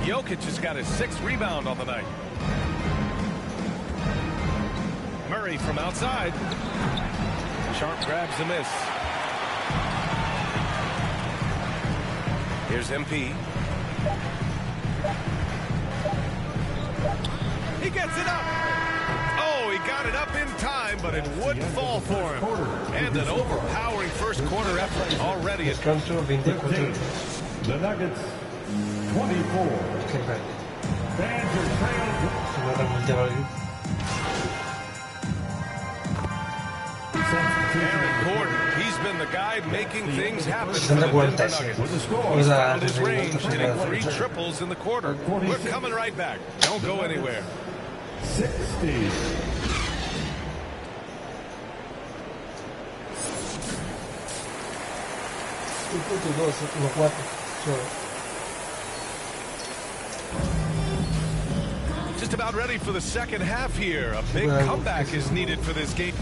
Jokic has got his 6th rebound on the night. Murray from outside. Sharp grabs the miss. Here's MP. He gets it up. Oh, he got it up in time, but it wouldn't fall for him. And an overpowering first quarter effort already. The Nuggets 24. Badgers trail. Aaron Gordon, he's been the guy making things happen for the Denver Nuggets. He's found his range, hitting 3 triples in the quarter. We're coming right back. Don't go anywhere. 60. Just about ready for the 2nd half here. A big comeback is needed for this game.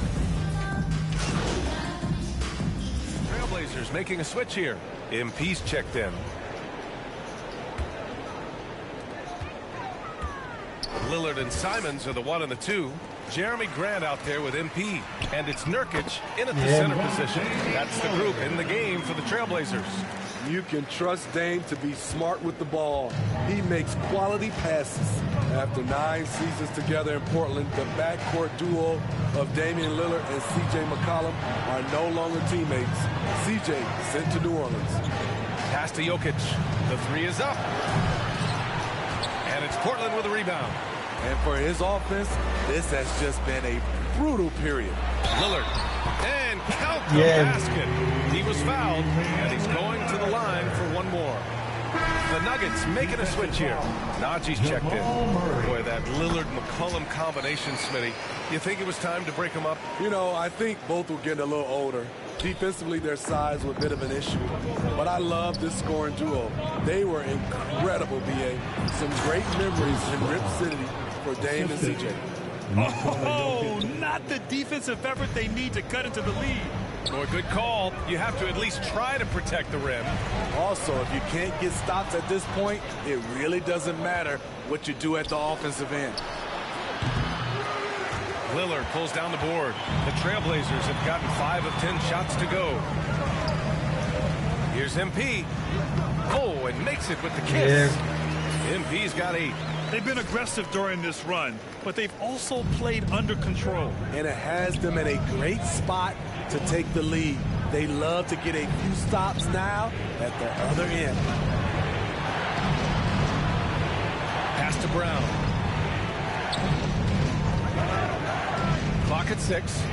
Trailblazers making a switch here. MP's checked in. Lillard and Simons are the 1 and the 2. Jeremy Grant out there with MP. And it's Nurkic in at the center position. That's the group in the game for the Trailblazers. You can trust Dame to be smart with the ball. He makes quality passes. After 9 seasons together in Portland, the backcourt duo of Damian Lillard and C.J. McCollum are no longer teammates. C.J. sent to New Orleans. Pass to Jokic. The 3 is up. And it's Portland with a rebound. And for his offense, this has just been a brutal period. Lillard. And count the basket. He was fouled, and he's going to the line for 1 more. The Nuggets making a switch here. Najee's checked in. Boy, that Lillard-McCollum combination, Smitty. You think it was time to break them up? You know, I think both were getting a little older. Defensively, their size was a bit of an issue. But I love this scoring duo. They were incredible, B.A. Some great memories in Rip City for Dame and C.J. Oh, not the defensive effort they need to cut into the lead. Boy, good call. You have to at least try to protect the rim. Also, if you can't get stops at this point, it really doesn't matter what you do at the offensive end. Lillard pulls down the board. The Trailblazers have gotten 5 of 10 shots to go. Here's MP. Oh, and makes it with the kiss. Yeah. MP's got 8. They've been aggressive during this run, but they've also played under control. And it has them in a great spot to take the lead. They love to get a few stops now at the other end. Pass to Brown. Clock at 6.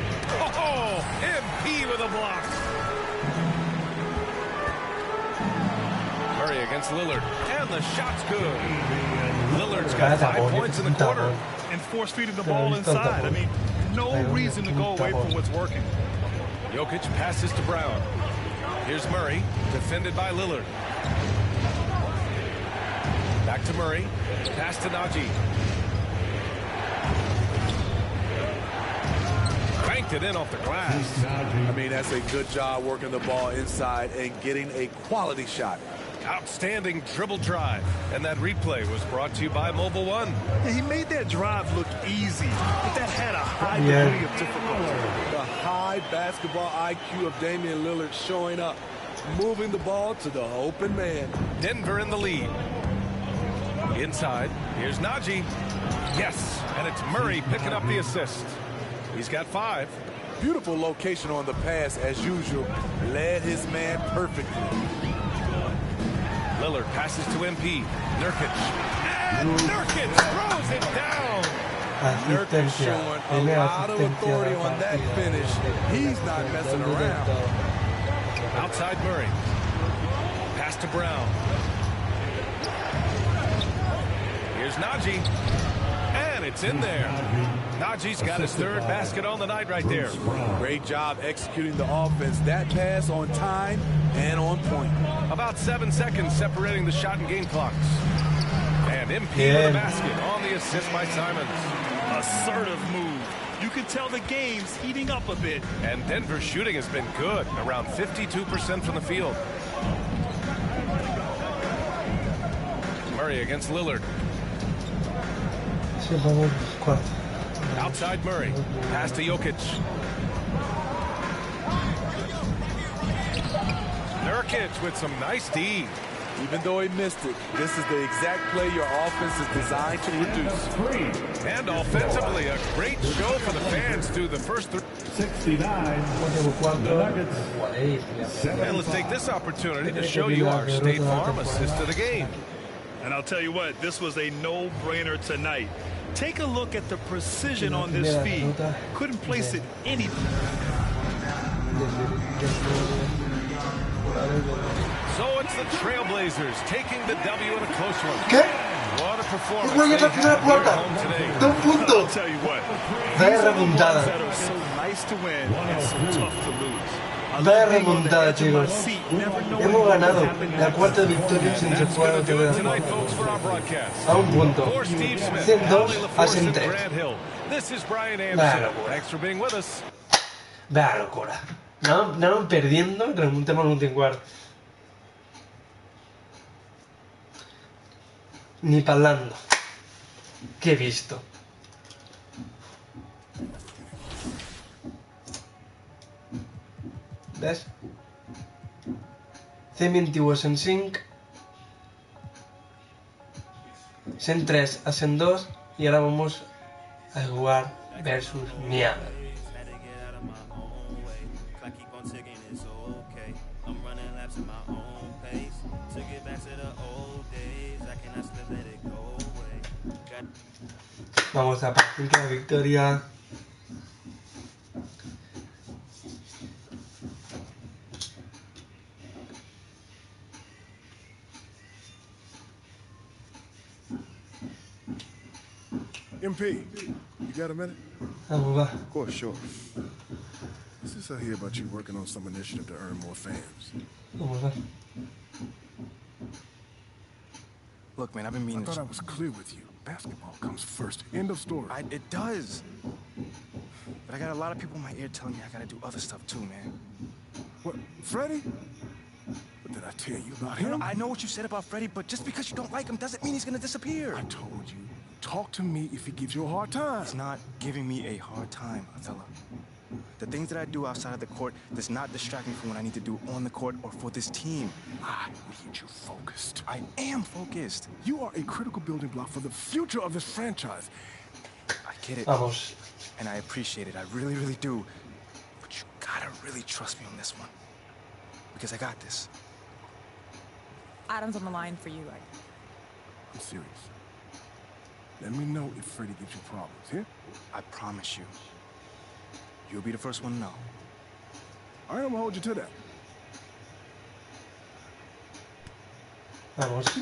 Oh, MP with a block. Murray against Lillard, and the shot's good. Lillard's got 5 points in the quarter. And force feeding the ball inside. I mean, no reason to go away from what's working. Jokic passes to Brown. Here's Murray, defended by Lillard. Back to Murray. Pass to Najee. Banked it in off the glass. I mean, that's a good job working the ball inside and getting a quality shot. Outstanding dribble drive. And that replay was brought to you by Mobile One. Yeah, he made that drive look easy, but that had a high degree of difficulty. The high basketball IQ of Damian Lillard showing up, moving the ball to the open man. Denver in the lead. Inside, here's Najee. Yes, and it's Murray picking up the assist. He's got 5. Beautiful location on the pass as usual. Led his man perfectly. Lillard passes to MP. Nurkic. And Nurkic throws it down. Nurkic showing a lot of authority on that finish. He's not messing around. Outside Murray. Pass to Brown. Here's Najee. And it's in there. Najee's got his 3rd basket on the night right there. Great job executing the offense. That pass on time and on point. About 7 seconds separating the shot and game clocks. And MP with a basket on the assist by Simons. Assertive move. You can tell the game's heating up a bit. And Denver's shooting has been good, around 52% from the field. Murray against Lillard. Outside Murray. Pass to Jokic. Nurkic with some nice D. Even though he missed it, this is the exact play your offense is designed to produce. And offensively, a great show for the fans through the first 69. The Nuggets. And let's take this opportunity to show you our State Farm assist of the game. And I'll tell you what, this was a no-brainer tonight. Take a look at the precision on this feed. Couldn't place it anywhere. So it's the Trailblazers taking the W in a close one. ¿Qué? What a performance Voy a they la had puerta. here home today. De un punto. I'll tell you what. Vaya remontada. That are so nice to win and so tough to lose. Vaya remontada, chicos. Hemos ganado la 4ª victoria sin jugar otra vez. A un punto. 102 a 103. This is Brian Anderson. Thanks for being with us. Vaya locura. No, perdiendo, remontemos al último cuarto. Ni parlando. ¿Qué he visto? ¿Ves? 121 a 105. 103 a 102. Y ahora vamos a jugar versus Miami. Vamos a partir la victoria. MP, you got a minute? Vamos, va. Of course, sure. Since I hear about you working on some initiative to earn more fans. Vamos, va. Look, man, I've been meaning. I thought I was clear with you. Basketball comes first. End of story. It does. But I got a lot of people in my ear telling me I gotta do other stuff too, man. What, Freddie? What did I tell you about him? I know what you said about Freddie, but just because you don't like him doesn't mean he's gonna disappear. I told you. Talk to me if he gives you a hard time. He's not giving me a hard time, Othello. The things that I do outside of the court does not distract me from what I need to do on the court or for this team. I need you focused. I am focused. You are a critical building block for the future of this franchise. I get it. Vamos. And I appreciate it. I really, really do. But you gotta really trust me on this one. Because I got this. Adam's on the line for you. I'm serious. Let me know if Freddie gives you problems, yeah? I promise you. You'll be the first one to know. All right, I'm gonna hold you to that. Vamos.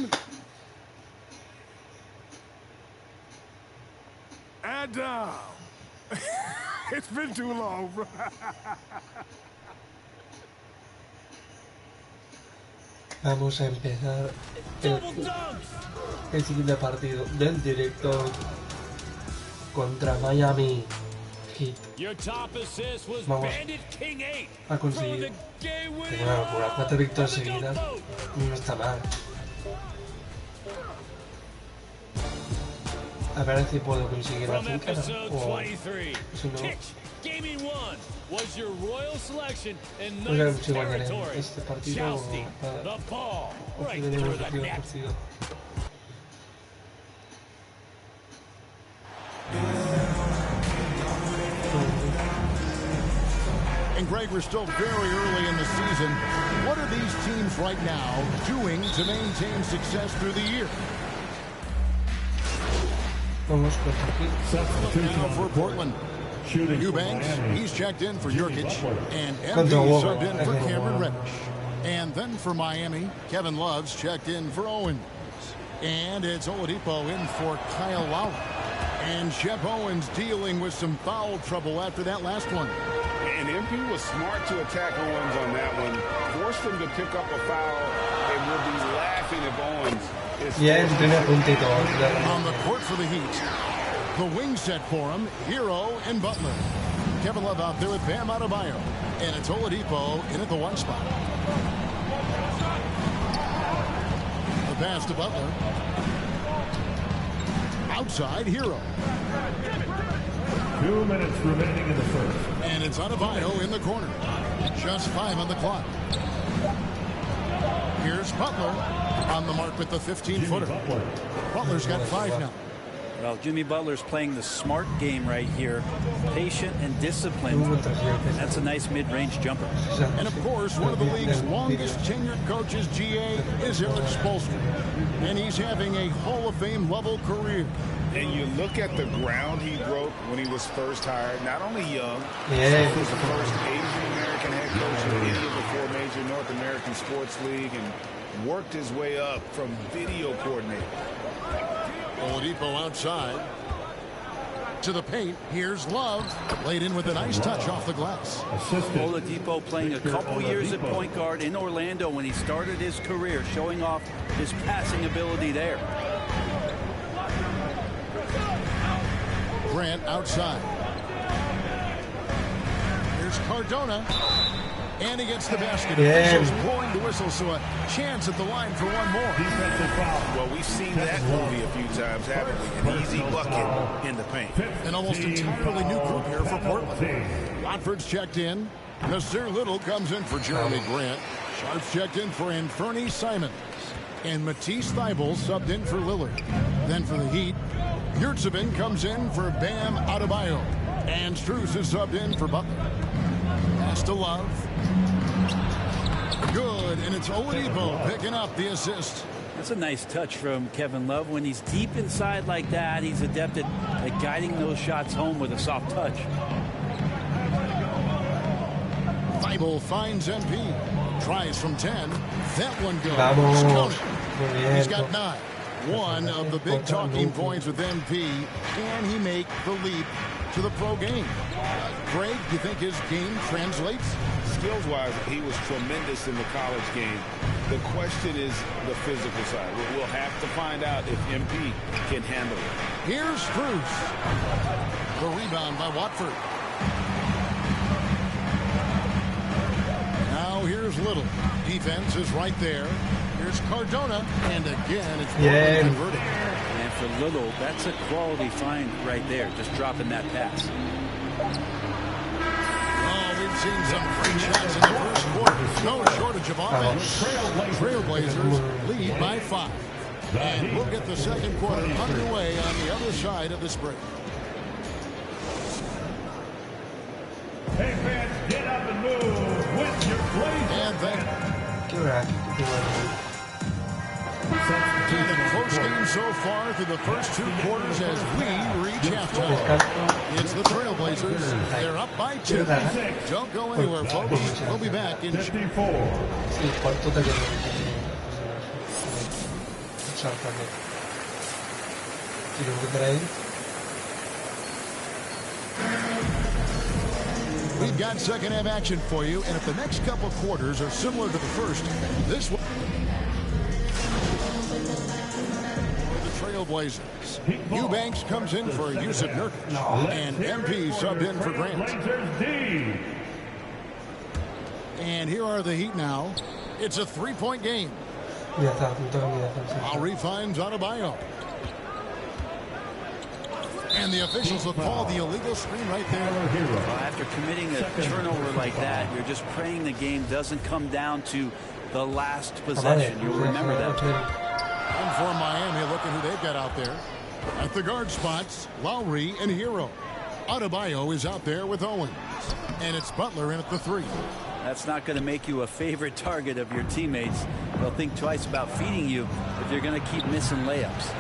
Adam! It's been too long, bro. Vamos a empezar el siguiente partido del director contra Miami Heat. Vamos a conseguir una locura. 4 victorias seguidas no está mal. A ver si puedo conseguir la finca o si no. No sé si ganaré este partido o si tenemos el partido. And Greg, we're still very early in the season. What are these teams right now doing to maintain success through the year? Now for Portland. Eubanks, he's checked in for Nurkic, and MP subbed in for Cameron Reddish. And then for Miami, Kevin Love's checked in for Owens. And it's Oladipo in for Kyle Lowry. And Shep Owens dealing with some foul trouble after that last one. And MP was smart to attack Owens on that one. Forced him to pick up a foul, and we'll be laughing if Owens is on the court for the Heat. The wing set for him, Hero and Butler. Kevin Love out there with Bam Adebayo. And it's Oladipo in at the 1 spot. The pass to Butler. Outside, Hero. 2 minutes remaining in the first. And it's Adebayo in the corner. Just 5 on the clock. Here's Butler on the mark with the 15-footer. Butler's got 5 now. Well, Jimmy Butler's playing the smart game right here. Patient and disciplined. And that's a nice mid-range jumper. And, of course, one of the league's longest tenured coaches, GA, is Eric Spoelstra. And he's having a Hall of Fame level career. And you look at the ground he broke when he was first hired. Not only young, he was the first Asian-American head coach in any of the 4 major North American sports league and worked his way up from video coordinator. Oladipo outside. To the paint. Here's Love. Laid in with a nice touch off the glass. Oladipo playing a couple years at point guard in Orlando when he started his career, showing off his passing ability there. Grant outside. Here's Cardona. And he gets the basket. Officials blowing the whistle, so a chance at the line for one more. Well, we've seen that movie a few times, haven't we? An easy bucket in the paint. An almost entirely new group here for Portland. Watford's checked in. Nasir Little comes in for Jeremy Grant. Sharp's checked in for Anthony Simons. And Matisse Thybulle subbed in for Lillard. Then for the Heat, Yurtsevin comes in for Bam Adebayo. And Strus is subbed in for Butler. Pass to Love. Good, and it's Oladipo picking up the assist. That's a nice touch from Kevin Love. When he's deep inside like that, he's adept at guiding those shots home with a soft touch. Thybulle finds MP. Tries from 10. That one goes. He's got 9. One of the big talking points with MP, can he make the leap to the pro game? Greg, do you think his game translates? Skills-wise, he was tremendous in the college game. The question is the physical side. We'll have to find out if MP can handle it. Here's Spruce. The rebound by Watford. Now here's Little. Defense is right there. Here's Cardona, and again it's converted. And for Little, that's a quality find right there, just dropping that pass. Oh, we've seen some great shots in the first quarter. No shortage of offense. Trailblazers lead by 5. And we'll get the second quarter underway on the other side of this break. Hey, fans, get up and move with your Blazers. And then the close game so far through the first 2 quarters as we reach halftime. It's the Trailblazers. They're up by 2. Don't go anywhere, folks. We'll be back in 54. We've got second half action for you, and if the next couple quarters are similar to the first, this one the Trailblazers. Eubanks comes in for a use of Nurkic, and MP subbed in for Grant. And here are the Heat now. It's a 3-point game. Lowry finds Adebayo. And the officials will call the illegal screen right there. Well, after committing a turnover like that, you're just praying the game doesn't come down to the last possession. You'll remember that. And for Miami, look at who they've got out there. At the guard spots, Lowry and Hero. Adebayo is out there with Owens. And it's Butler in at the 3. That's not going to make you a favorite target of your teammates. They'll think twice about feeding you if you're going to keep missing layups.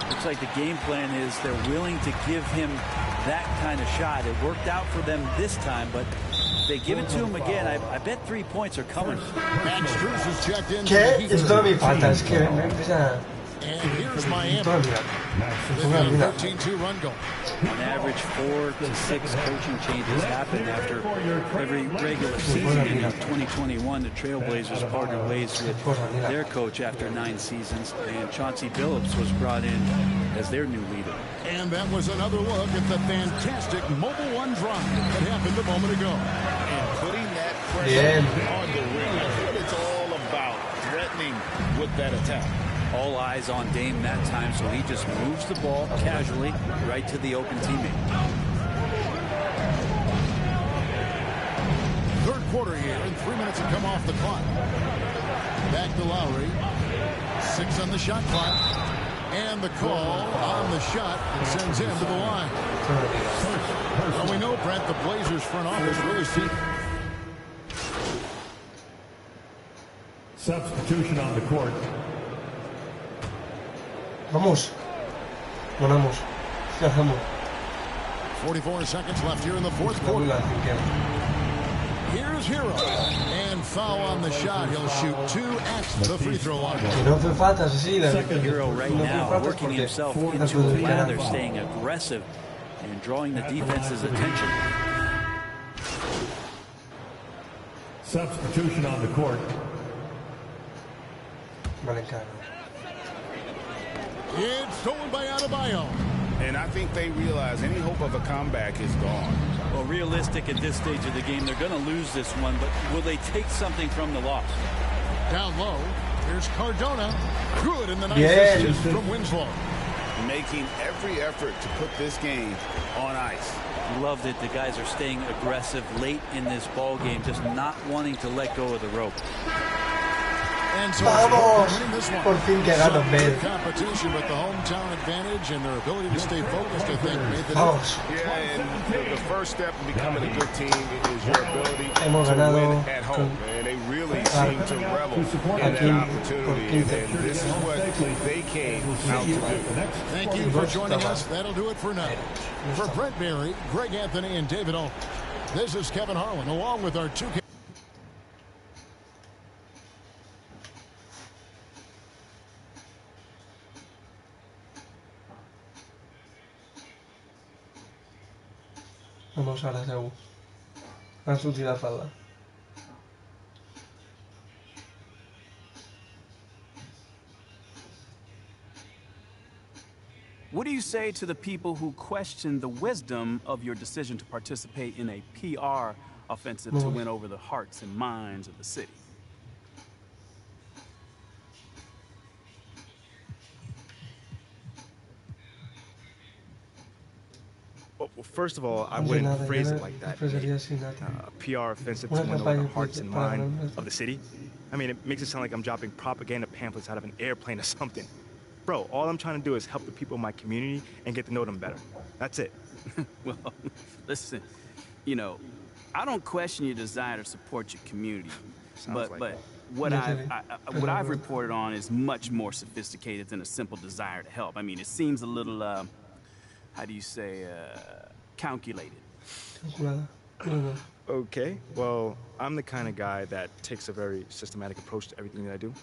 Looks like the game plan is they're willing to give him that kind of shot. It worked out for them this time, but if they give it to him again, I bet 3 points are coming. Max Strus is checked in. And here's Miami. They've got a 13-2 run goal. On average, 4 to 6 coaching changes happen after every regular season. And in 2021, the Trailblazers parted ways with their coach after 9 seasons, and Chauncey Billups was brought in as their new leader. And that was another look at the fantastic Mobile 1 drive that happened a moment ago. And putting that pressure on the rim. That's what it's all about, threatening with that attack. All eyes on Dame that time, so he just moves the ball casually right to the open teammate. Third quarter here, and 3 minutes have come off the clock. Back to Lowry. 6 on the shot clock. And the call on the shot that sends him to the line. Well, we know, Brent, the Blazers front office really see. Substitution on the court. Vamos. Ganamos. Ganamos. 44 seconds left here in the fourth quarter. Here's Hero. And foul on the shot. He'll shoot 2 at the free throw line. Hero right now working himself into a lather, staying aggressive and drawing the defense's attention. Substitution on the court. It's stolen by Adebayo. And I think they realize any hope of a comeback is gone. Well, realistic at this stage of the game, they're going to lose this one, but will they take something from the loss? Down low, here's Cardona. Good in the nice assist from Winslow. Making every effort to put this game on ice. Loved it. The guys are staying aggressive late in this ball game, just not wanting to let go of the rope. And so this one. Por fin que gana Ben. Competition, but the hometown advantage and their ability to stay focused, I think, made the Vamos. Yeah, and the first step in becoming a good team is your ability Hemos to ganado win at home. And they really seem to revel in that opportunity. And this is what they came out to do. Thank you for joining us. That'll do it for now. For Brent Berry, Greg Anthony, and David Olin, this is Kevin Harlan, along with our 2 Vamos ahora a a su tirapalla. What do you say to the people who question the wisdom of your decision to participate in a PR offensive to win over the hearts and minds of the city? Well, first of all, I wouldn't phrase it like that. A PR offensive to win over the hearts and minds of the city. I mean, it makes it sound like I'm dropping propaganda pamphlets out of an airplane or something. Bro, all I'm trying to do is help the people in my community and get to know them better. That's it. Well, listen, you know, I don't question your desire to support your community, but what I've reported on is much more sophisticated than a simple desire to help. I mean, it seems a little, how do you say, calculated. Okay, well, I'm the kind of guy that takes a very systematic approach to everything that I do.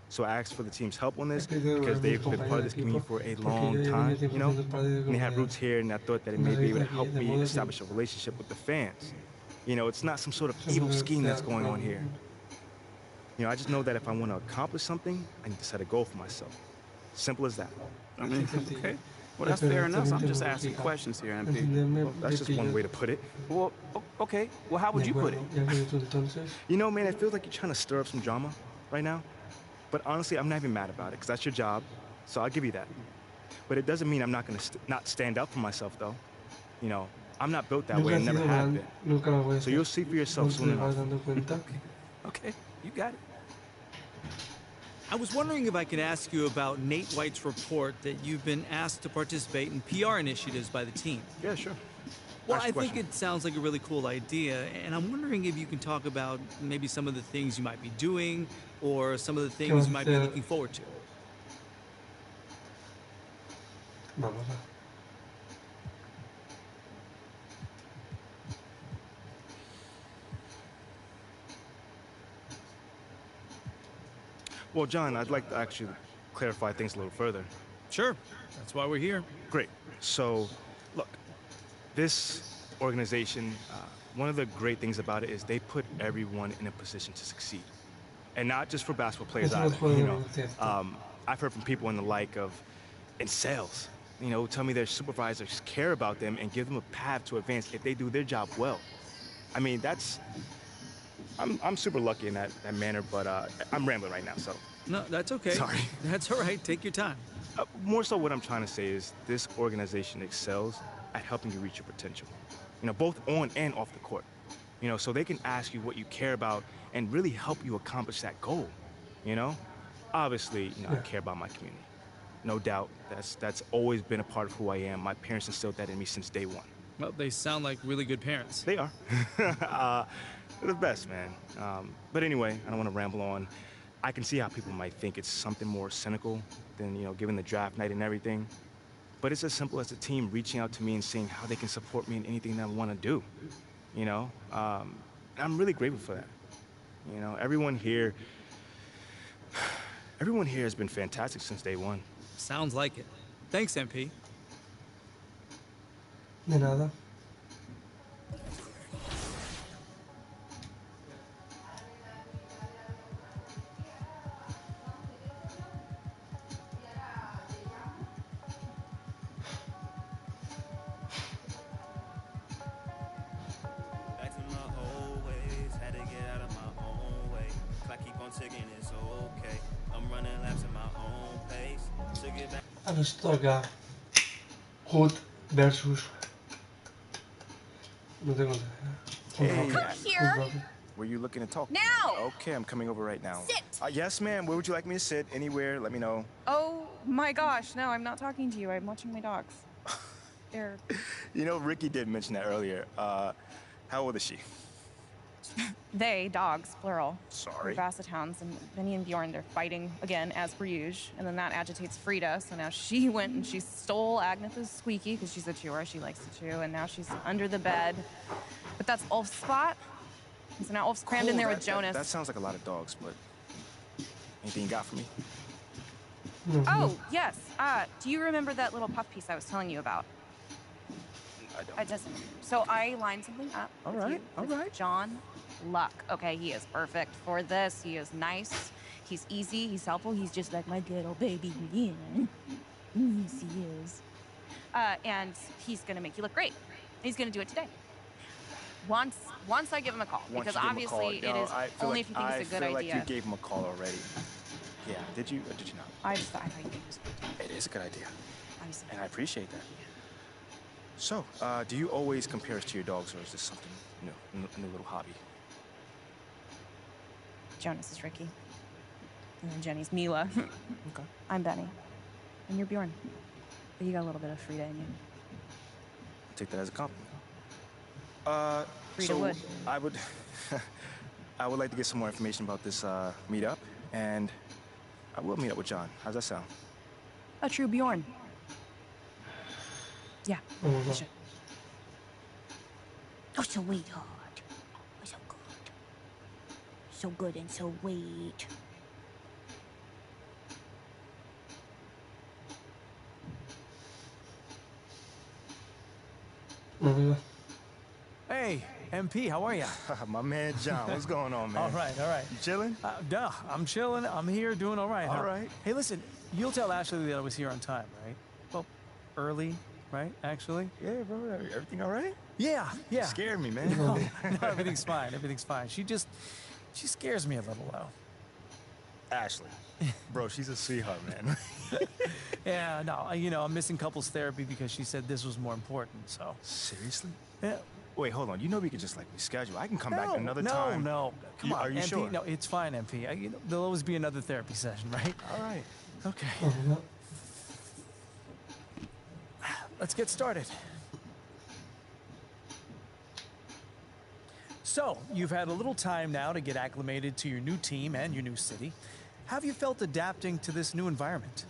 So I asked for the team's help on this because they've been part of this community for a long time, you know? And they have roots here, and I thought that it may be able to help me establish a relationship with the fans. You know, it's not some sort of evil scheme that's going on here. You know, I just know that if I want to accomplish something, I need to set a goal for myself. Simple as that. I mean, okay. Well, that's fair enough. I'm just asking questions here, MP. Well, that's just one way to put it. Well, okay. Well, how would you put it? You know, man, it feels like you're trying to stir up some drama right now. But honestly, I'm not even mad about it, because that's your job, so I'll give you that. But it doesn't mean I'm not going to not stand up for myself, though. You know, I'm not built that way and never have been. So you'll see for yourself soon enough. Okay, you got it. I was wondering if I could ask you about Nate White's report that you've been asked to participate in PR initiatives by the team. Yeah, sure. Well, I think it sounds like a really cool idea, and I'm wondering if you can talk about maybe some of the things you might be doing or some of the things you might be looking forward to. Well, John, I'd like to actually clarify things a little further. Sure. That's why we're here. Great. So, look, this organization, one of the great things about it is they put everyone in a position to succeed. And not just for basketball players either, you know. I've heard from people in the like of, in sales, you know, tell me their supervisors care about them and give them a path to advance if they do their job well. I mean, I'm super lucky in that manner, but I'm rambling right now, so. No, that's okay. Sorry. That's all right. Take your time. More so what I'm trying to say is this organization excels at helping you reach your potential. You know, both on and off the court. You know, so they can ask you what you care about and really help you accomplish that goal, you know? Obviously, you know, I care about my community. No doubt, that's always been a part of who I am. My parents instilled that in me since day one. Well, they sound like really good parents. They are. They're the best, man. But anyway, I don't want to ramble on. I can see how people might think it's something more cynical than, you know, given the draft night and everything. But it's as simple as the team reaching out to me and seeing how they can support me in anything that I want to do, you know? I'm really grateful for that. You know, everyone here has been fantastic since day one. Sounds like it. Thanks, MP. De nada. Ahora nos toca Hood versus. No tengo idea. Hey, were you looking to talk? Now! Okay, I'm coming over right now. Sit! Yes, ma'am. Where would you like me to sit? Anywhere, let me know. Oh my gosh, no, I'm not talking to you. I'm watching my dogs. They're... You know, Ricky did mention that earlier. How old is she? They, dogs, plural. Sorry. They're basset hounds, and Benny and Bjorn, they're fighting again, as per usual. And then that agitates Frida, so now she went and she stole Agnetha's squeaky, because she's a chewer, she likes to chew, and now she's under the bed. But that's Ulf's spot. And so now Ulf's crammed in there with Jonas. That sounds like a lot of dogs, but anything you got for me? Oh, yes. Do you remember that little puff piece I was telling you about? I don't. It doesn't. So I lined something up. All with right, you all with right. John Luck. Okay, he is perfect for this. He is nice. He's easy. He's helpful. He's just like my little baby. Yeah. Yes, he is. And he's gonna make you look great. He's gonna do it today. Once I give him a call, because obviously it is only if you think it's a good idea. I feel like you gave him a call already. Yeah, did you or did you not? I thought you gave us a good idea. It is a good idea. Obviously. And I appreciate that. So, do you always compare us to your dogs, or is this something, a new little hobby? Jonas is Ricky. And then Jenny's Mila. Okay. I'm Benny. And you're Bjorn. But you got a little bit of Frida in you. I'll take that as a compliment. Frida would. I would like to get some more information about this meetup, and I will meet up with John. How's that sound? A true Bjorn. Yeah. Sure. Oh, sweetheart. Oh, so good. So good and so sweet. Hey, MP, how are you? My man John, what's going on, man? All right. You chilling? Duh, I'm chilling. I'm here doing all right. All right. Hey, listen, you'll tell Ashley that I was here on time, right? Well, early, right, actually? Yeah, bro. Everything all right? Yeah. You scared me, man. No, everything's fine. Everything's fine. She scares me a little, though. Ashley. Bro, she's a sweetheart, man. Yeah, no, I'm missing couples therapy because she said this was more important, so. Seriously? Yeah. Wait, hold on. You know we could just, reschedule. I can come back another time. No. Come on, Are you MP, sure? No, it's fine, MP. There'll always be another therapy session, right? All right. Okay. Let's get started. So, you've had a little time now to get acclimated to your new team and your new city. How have you felt adapting to this new environment?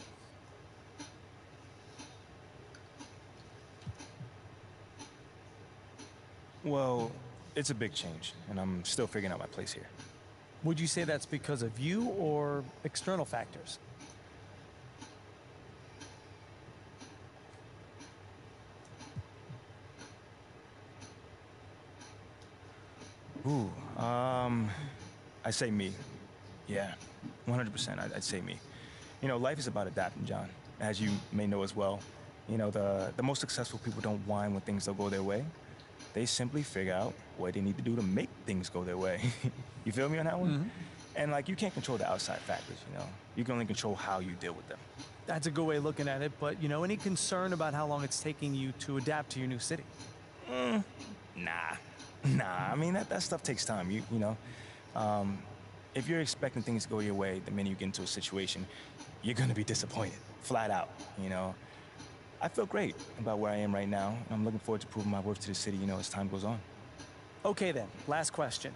Well, it's a big change, and I'm still figuring out my place here. Would you say that's because of you or external factors? Ooh, I say me. Yeah, 100%, I'd say me. Life is about adapting, John, as you may know as well. The most successful people don't whine when things don't go their way. They simply figure out what they need to do to make things go their way. You feel me on that one? Mm-hmm. And, you can't control the outside factors, You can only control how you deal with them. That's a good way of looking at it, but, any concern about how long it's taking you to adapt to your new city? Nah. I mean, that stuff takes time, if you're expecting things to go your way, the minute you get into a situation, you're gonna be disappointed, flat out, I feel great about where I am right now. I'm looking forward to proving my worth to the city, as time goes on. Okay then, last question.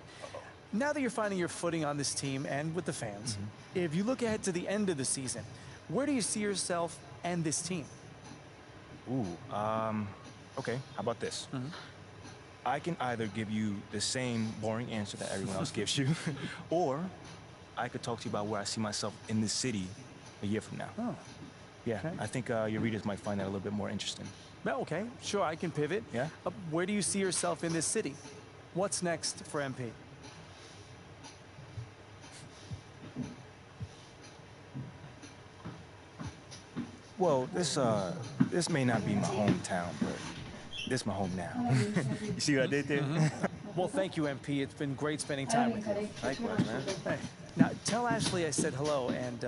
Now that you're finding your footing on this team and with the fans, if you look ahead to the end of the season, where do you see yourself and this team? Ooh, okay, how about this? I can either give you the same boring answer that everyone else gives you, or I could talk to you about where I see myself in this city a year from now. Oh. Yeah, Okay. I think your readers might find that a little bit more interesting. Well, okay, sure, I can pivot. Yeah? Where do you see yourself in this city? What's next for MP? Well, this may not be my hometown, but this is my home now. You see what I did there? Well, thank you, MP. It's been great spending time with you. Likewise, man. Hey, now tell Ashley I said hello, and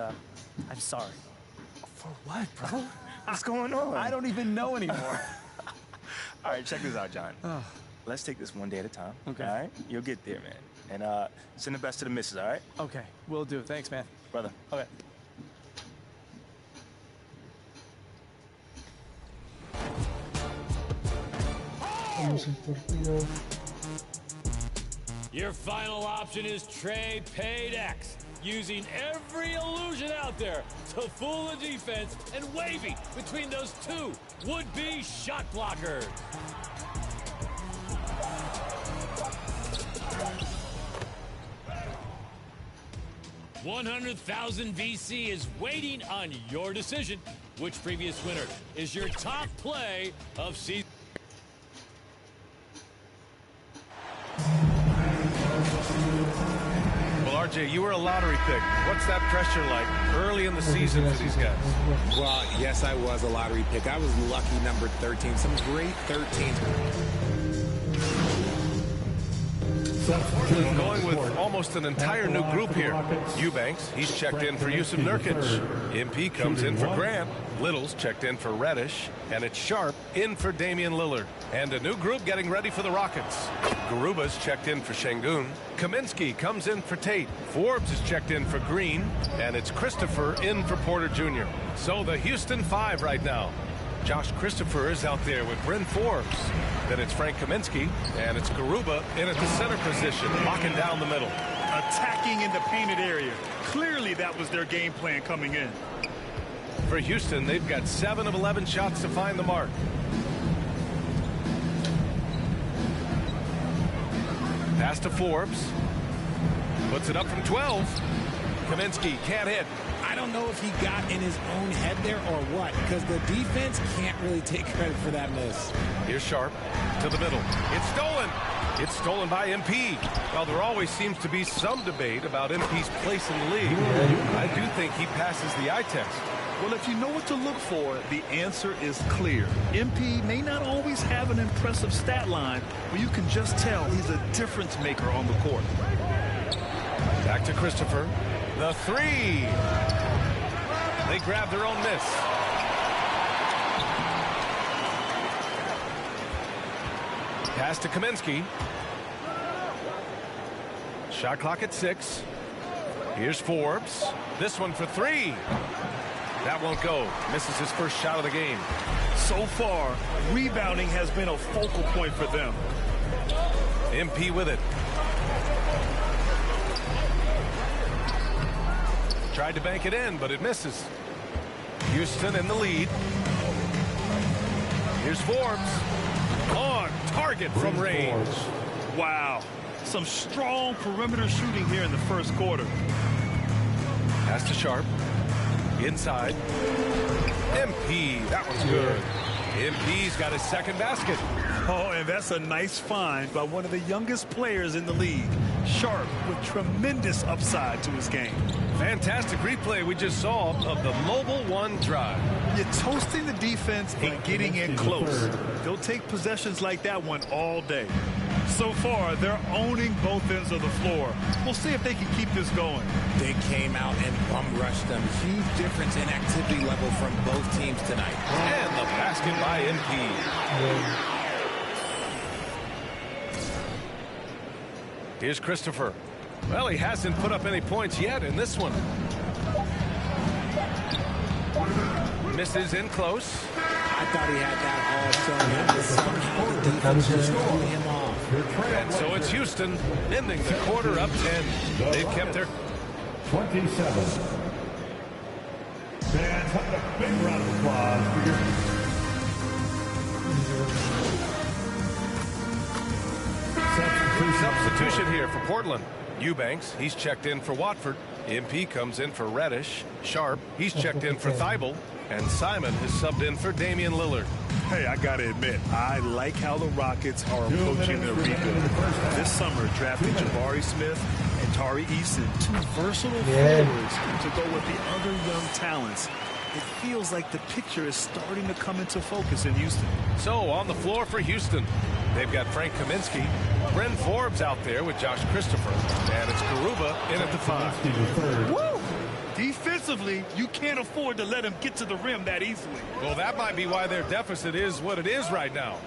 I'm sorry. For what, bro? What's going on? I don't even know anymore. All right, check this out, John. Let's take this one day at a time. Okay. All right? You'll get there, man. And send the best to the missus, all right? Okay, will do. Thanks, man. Brother. Okay. Your final option is trade paid X, using every illusion out there to fool the defense and waving between those two would-be shot blockers. $100,000 VC is waiting on your decision. Which previous winner is your top play of season? RJ, you were a lottery pick. What's that pressure like early in the season for these guys? Well, yes, I was a lottery pick. I was lucky number 13. Some great 13. Portland going with almost an entire new group here. Eubanks, he's checked in for Yusuf Nurkic. MP comes in for Grant. Little's checked in for Reddish. And it's Sharp in for Damian Lillard. And a new group getting ready for the Rockets. Garuba's checked in for Şengün. Kaminsky comes in for Tate. Forbes is checked in for Green. And it's Christopher in for Porter Jr. So the Houston Five right now. Josh Christopher is out there with Bryn Forbes. Then it's Frank Kaminsky, and it's Garuba in at the center position, locking down the middle. Attacking in the painted area. Clearly that was their game plan coming in. For Houston, they've got 7 of 11 shots to find the mark. Pass to Forbes. Puts it up from 12. Kaminsky can't hit. I don't know if he got in his own head there or what, because the defense can't really take credit for that miss. Here's Sharp to the middle. It's stolen. It's stolen by MP. Well, there always seems to be some debate about MP's place in the league. I do think he passes the eye test. Well, if you know what to look for, the answer is clear. MP may not always have an impressive stat line, but you can just tell he's a difference maker on the court. Back to Christopher. The three. They grab their own miss. Pass to Kaminsky. Shot clock at 6. Here's Forbes. This one for 3. That won't go. Misses his first shot of the game. So far, rebounding has been a focal point for them. MP with it. Tried to bank it in, but it misses. Houston in the lead. Here's Forbes. On target from range. Wow. Some strong perimeter shooting here in the first quarter. Pass to Sharp. Inside. MP. That one's good. MP's got his second basket. Oh, and that's a nice find by one of the youngest players in the league. Sharp with tremendous upside to his game. Fantastic replay we just saw of the mobile one drive. You're toasting the defense and getting in close. They'll take possessions like that one all day. So far, they're owning both ends of the floor. We'll see if they can keep this going. They came out and bum rushed them. Huge difference in activity level from both teams tonight. And the basket by MP. Here's Christopher. Well, he hasn't put up any points yet in this one. Misses in close. I thought he had that all, so somehow the defense just threw him off. And so it's Houston ending the quarter up 10. They've kept their 27. Fans, have a big round of applause for your substitution here for Portland. Eubanks, he's checked in for Watford. MP comes in for Reddish. Sharp, he's checked in for Thibault. And Simon has subbed in for Damian Lillard. Hey, I gotta admit, I like how the Rockets are approaching their rebuild. This summer, drafting Jabari Smith and Tari Eason, 2 versatile forwards to go with the other young talents. It feels like the picture is starting to come into focus in Houston. So on the floor for Houston, they've got Frank Kaminsky, Bryn Forbes out there with Josh Christopher, and it's Garuba in at the 5. Woo! Defensively, you can't afford to let him get to the rim that easily. Well, that might be why their deficit is what it is right now.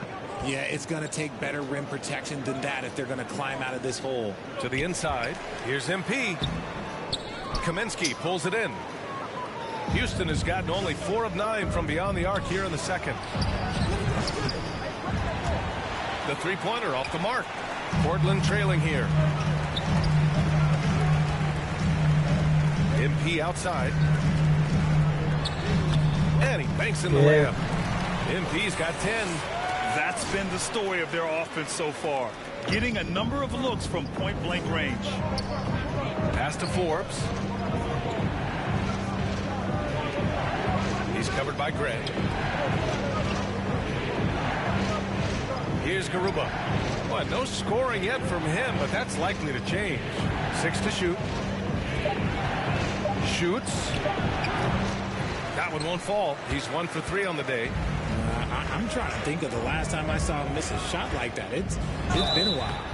Yeah, it's going to take better rim protection than that if they're going to climb out of this hole. To the inside, here's MP. Kaminsky pulls it in. Houston has gotten only 4 of 9 from beyond the arc here in the second. The three-pointer off the mark. Portland trailing here. MP outside. And he banks in the layup. MP's got 10. That's been the story of their offense so far. Getting a number of looks from point-blank range. Pass to Forbes. He's covered by Gray. Here's Garuba. Well, no scoring yet from him, but that's likely to change. 6 to shoot. shoots. That one won't fall. He's 1 for 3 on the day. I'm trying to think of the last time I saw him miss a shot like that. It's been a while.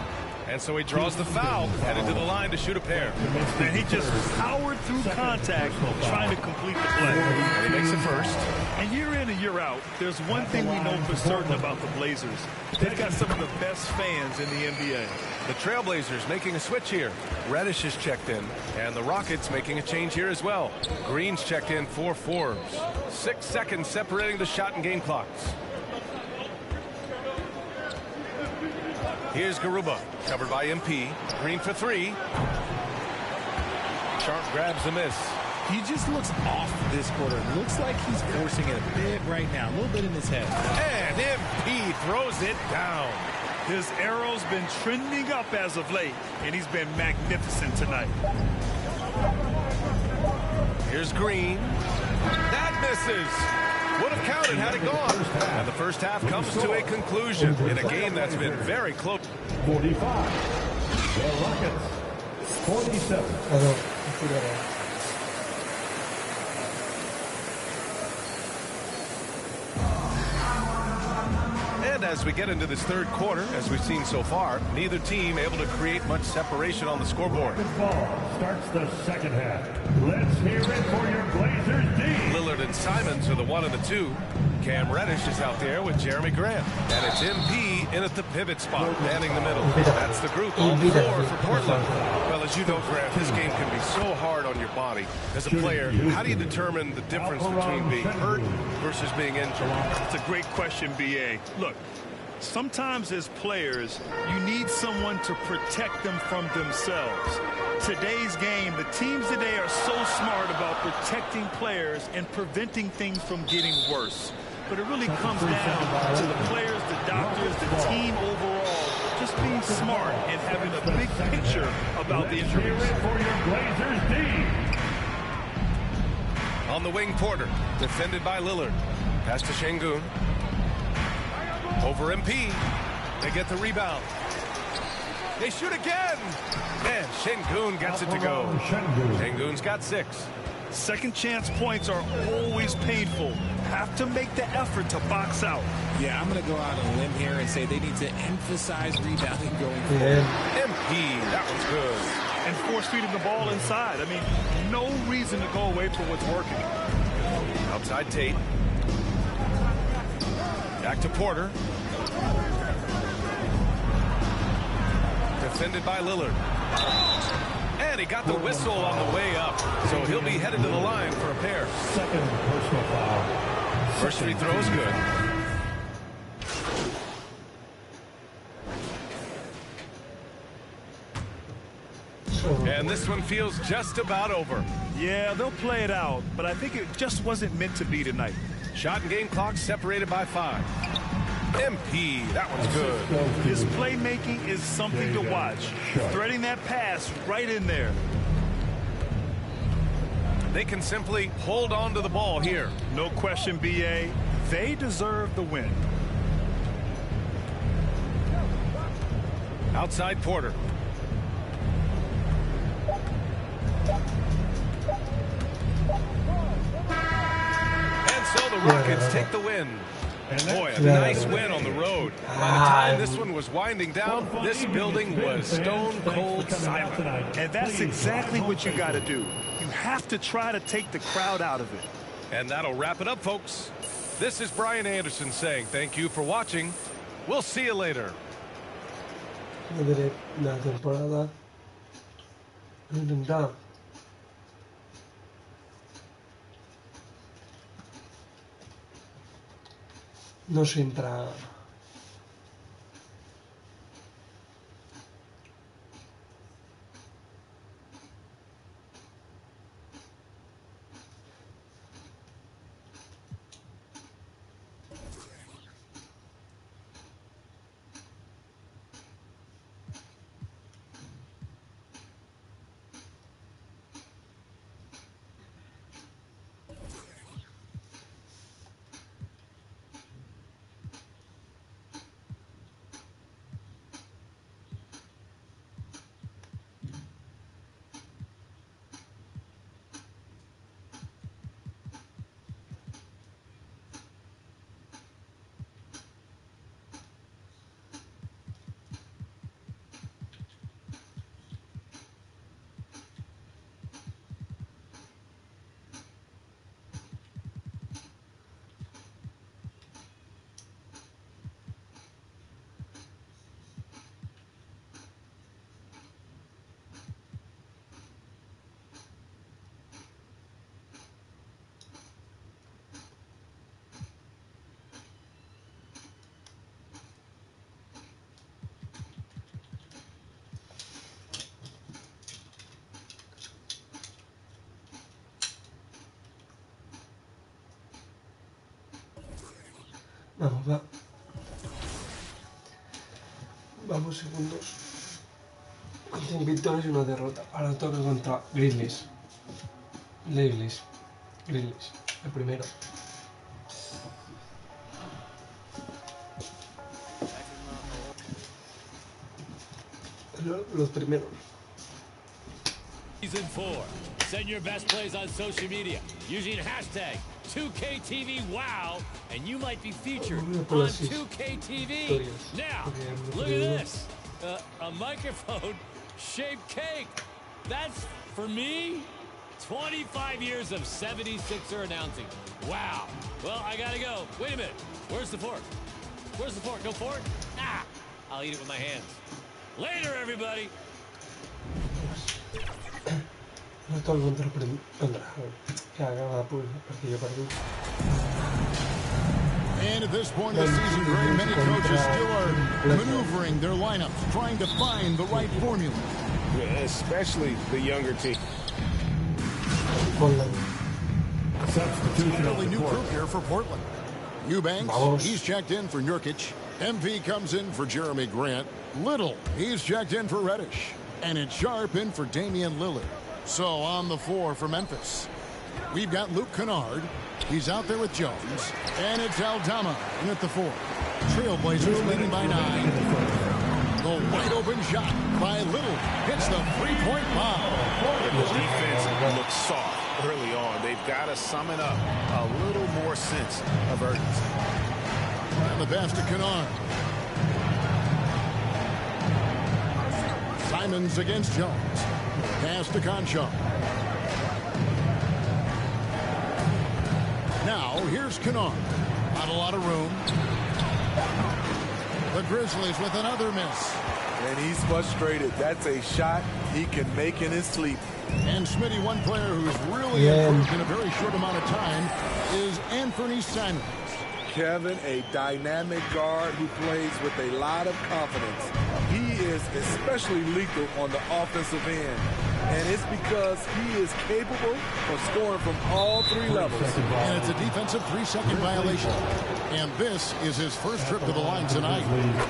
And so he draws the foul, headed to the line to shoot a pair. And he just powered through contact trying to complete the play. And he makes it first. And year in and year out, there's one thing we know for certain about the Blazers. They've got some of the best fans in the NBA. The Trailblazers making a switch here. Reddish is checked in, and the Rockets making a change here as well. Green's checked in for Forbes. 6 seconds separating the shot and game clocks. Here's Garuba, covered by MP. Green for 3. Sharp grabs the miss. He just looks off this quarter. Looks like he's forcing it a bit right now, a little bit in his head. And MP throws it down. His arrow's been trending up as of late, and he's been magnificent tonight. Here's Green. That misses. Would have counted had it gone. And the first half comes to a conclusion in a game that's been very close. 45. The Rockets. 47. And as we get into this third quarter, as we've seen so far, neither team able to create much separation on the scoreboard. Ball starts the second half. Let's hear it for your Blazers D. Lillard and Simons are the 1 and the 2. Cam Reddish is out there with Jeremy Grant. And it's MP in at the pivot spot, manning the middle. That's the group on 4 for Portland. Well, as you know, Grant, this game can be so hard on your body. As a player, how do you determine the difference between being hurt versus being injured? It's a great question, B.A. Look, sometimes as players, you need someone to protect them from themselves. Today's game, the teams today are so smart about protecting players and preventing things from getting worse. But it really comes down to the players, the doctors, the team overall, just being smart and having a big picture about the injuries. For your Blazers D. On the wing, Porter, defended by Lillard. Pass to Şengün. Over MP. They get the rebound. They shoot again. Man, Şengün gets it to go. Şengün's got 6. Second chance points are always painful. Have to make the effort to box out. Yeah, I'm going to go out on a limb here and say they need to emphasize rebounding going forward. MP, that one's good. And force feeding the ball inside. I mean, no reason to go away from what's working. Outside Tate. Back to Porter. Defended by Lillard. And he got the whistle on the way up. So he'll be headed to the line for a pair. Second personal foul. First free throw is good. And this one feels just about over. Yeah, they'll play it out, but I think it just wasn't meant to be tonight. Shot and game clock separated by 5. MP, that one's good. His playmaking is something to watch. Threading that pass right in there. They can simply hold on to the ball here. No question, B.A. They deserve the win. Outside Porter. And so the Rockets take the win. Boy, a nice win on the road. By the time this one was winding down, this building was stone cold silent. And that's exactly what you got to do. You have to try to take the crowd out of it. And that'll wrap it up, folks. This is Brian Anderson saying thank you for watching. We'll see you later. La temporada lo intentaba. No entra. Vamos, va. Vamos segundos. 5 victorias y una derrota. Ahora toca contra Grizzlies. Grizzlies. El primero. Los primeros. Season 4. Send your best plays on social media using hashtag 2KTVWOW, and you might be featured on 2KTV. Now, look at this. A microphone-shaped cake. That's, for me, 25 years of 76er announcing. Wow. Well, I gotta go. Wait a minute. Where's the fork? Where's the fork? No fork? Ah! I'll eat it with my hands. Later, everybody. No todo el mundo que haga partido perdido. And at this point of the season, Greg, many coaches still are maneuvering their lineups, trying to find the right formula. Especially the younger team. Totally new group here for Portland. Eubanks, he's checked in for Nurkic. MP comes in for Jeremy Grant. Little, he's checked in for Reddish. And it's Sharp in for Damian Lillard. So on the floor for Memphis, we've got Luke Kennard. He's out there with Jones. And it's Aldama in at the 4. Trailblazers leading by 9. The wide open shot by Little hits the three-point bomb. The defense looks soft early on. They've got to summon up a little more sense of urgency. And the pass to Kennard. Simons against Jones. Pass to Conchar. Now, here's Kennard. Not a lot of room. The Grizzlies with another miss. And he's frustrated. That's a shot he can make in his sleep. And Smitty, one player who's really improved in a very short amount of time is Anthony Simons. Kevin, a dynamic guard who plays with a lot of confidence. He is especially lethal on the offensive end. And it's because he is capable of scoring from all 3 levels. And it's a defensive 3-second violation. And this is his first trip to the line tonight.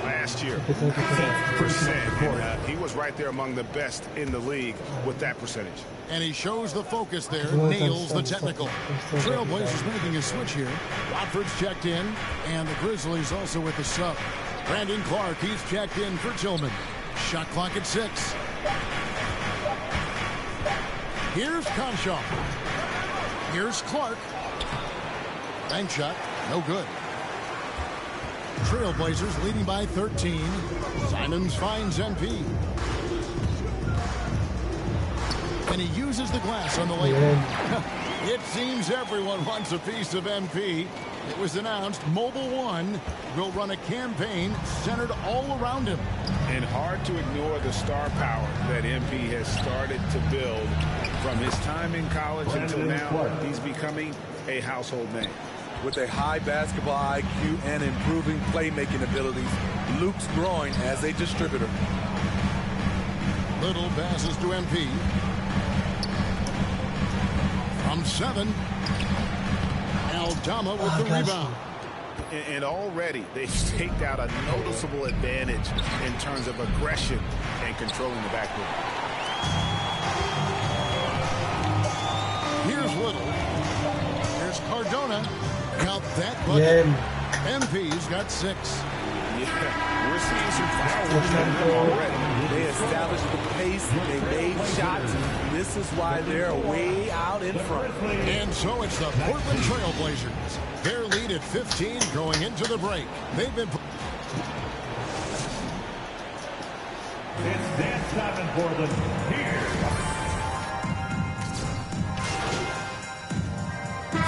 Last year, 5%. And, he was right there among the best in the league with that percentage. And he shows the focus there, nails the technical. Trailblazers making a switch here. Watford's checked in, and the Grizzlies also with the sub. Brandon Clark, he's checked in for Tillman. Shot clock at 6. Here's Conchar. Here's Clark. Bank shot, no good. Trailblazers leading by 13. Simons finds MP. And he uses the glass on the layup. It seems everyone wants a piece of MP. It was announced Mobile One will run a campaign centered all around him. And hard to ignore the star power that MP has started to build from his time in college until now. He's becoming a household name. With a high basketball IQ and improving playmaking abilities, Luke's growing as a distributor. Little passes to MP. From 7. Aldama with the rebound. And already they've staked out a noticeable advantage in terms of aggression and controlling the backcourt. Here's Little. Here's Cardona. Count that bucket. MP's got 6. Yeah, we're seeing some fireworks already. They established the pace, they made shots. This is why they're way out in front. And so it's the Portland Trailblazers. Their lead at 15 going into the break. They've been... It's dance time in Portland. Here. The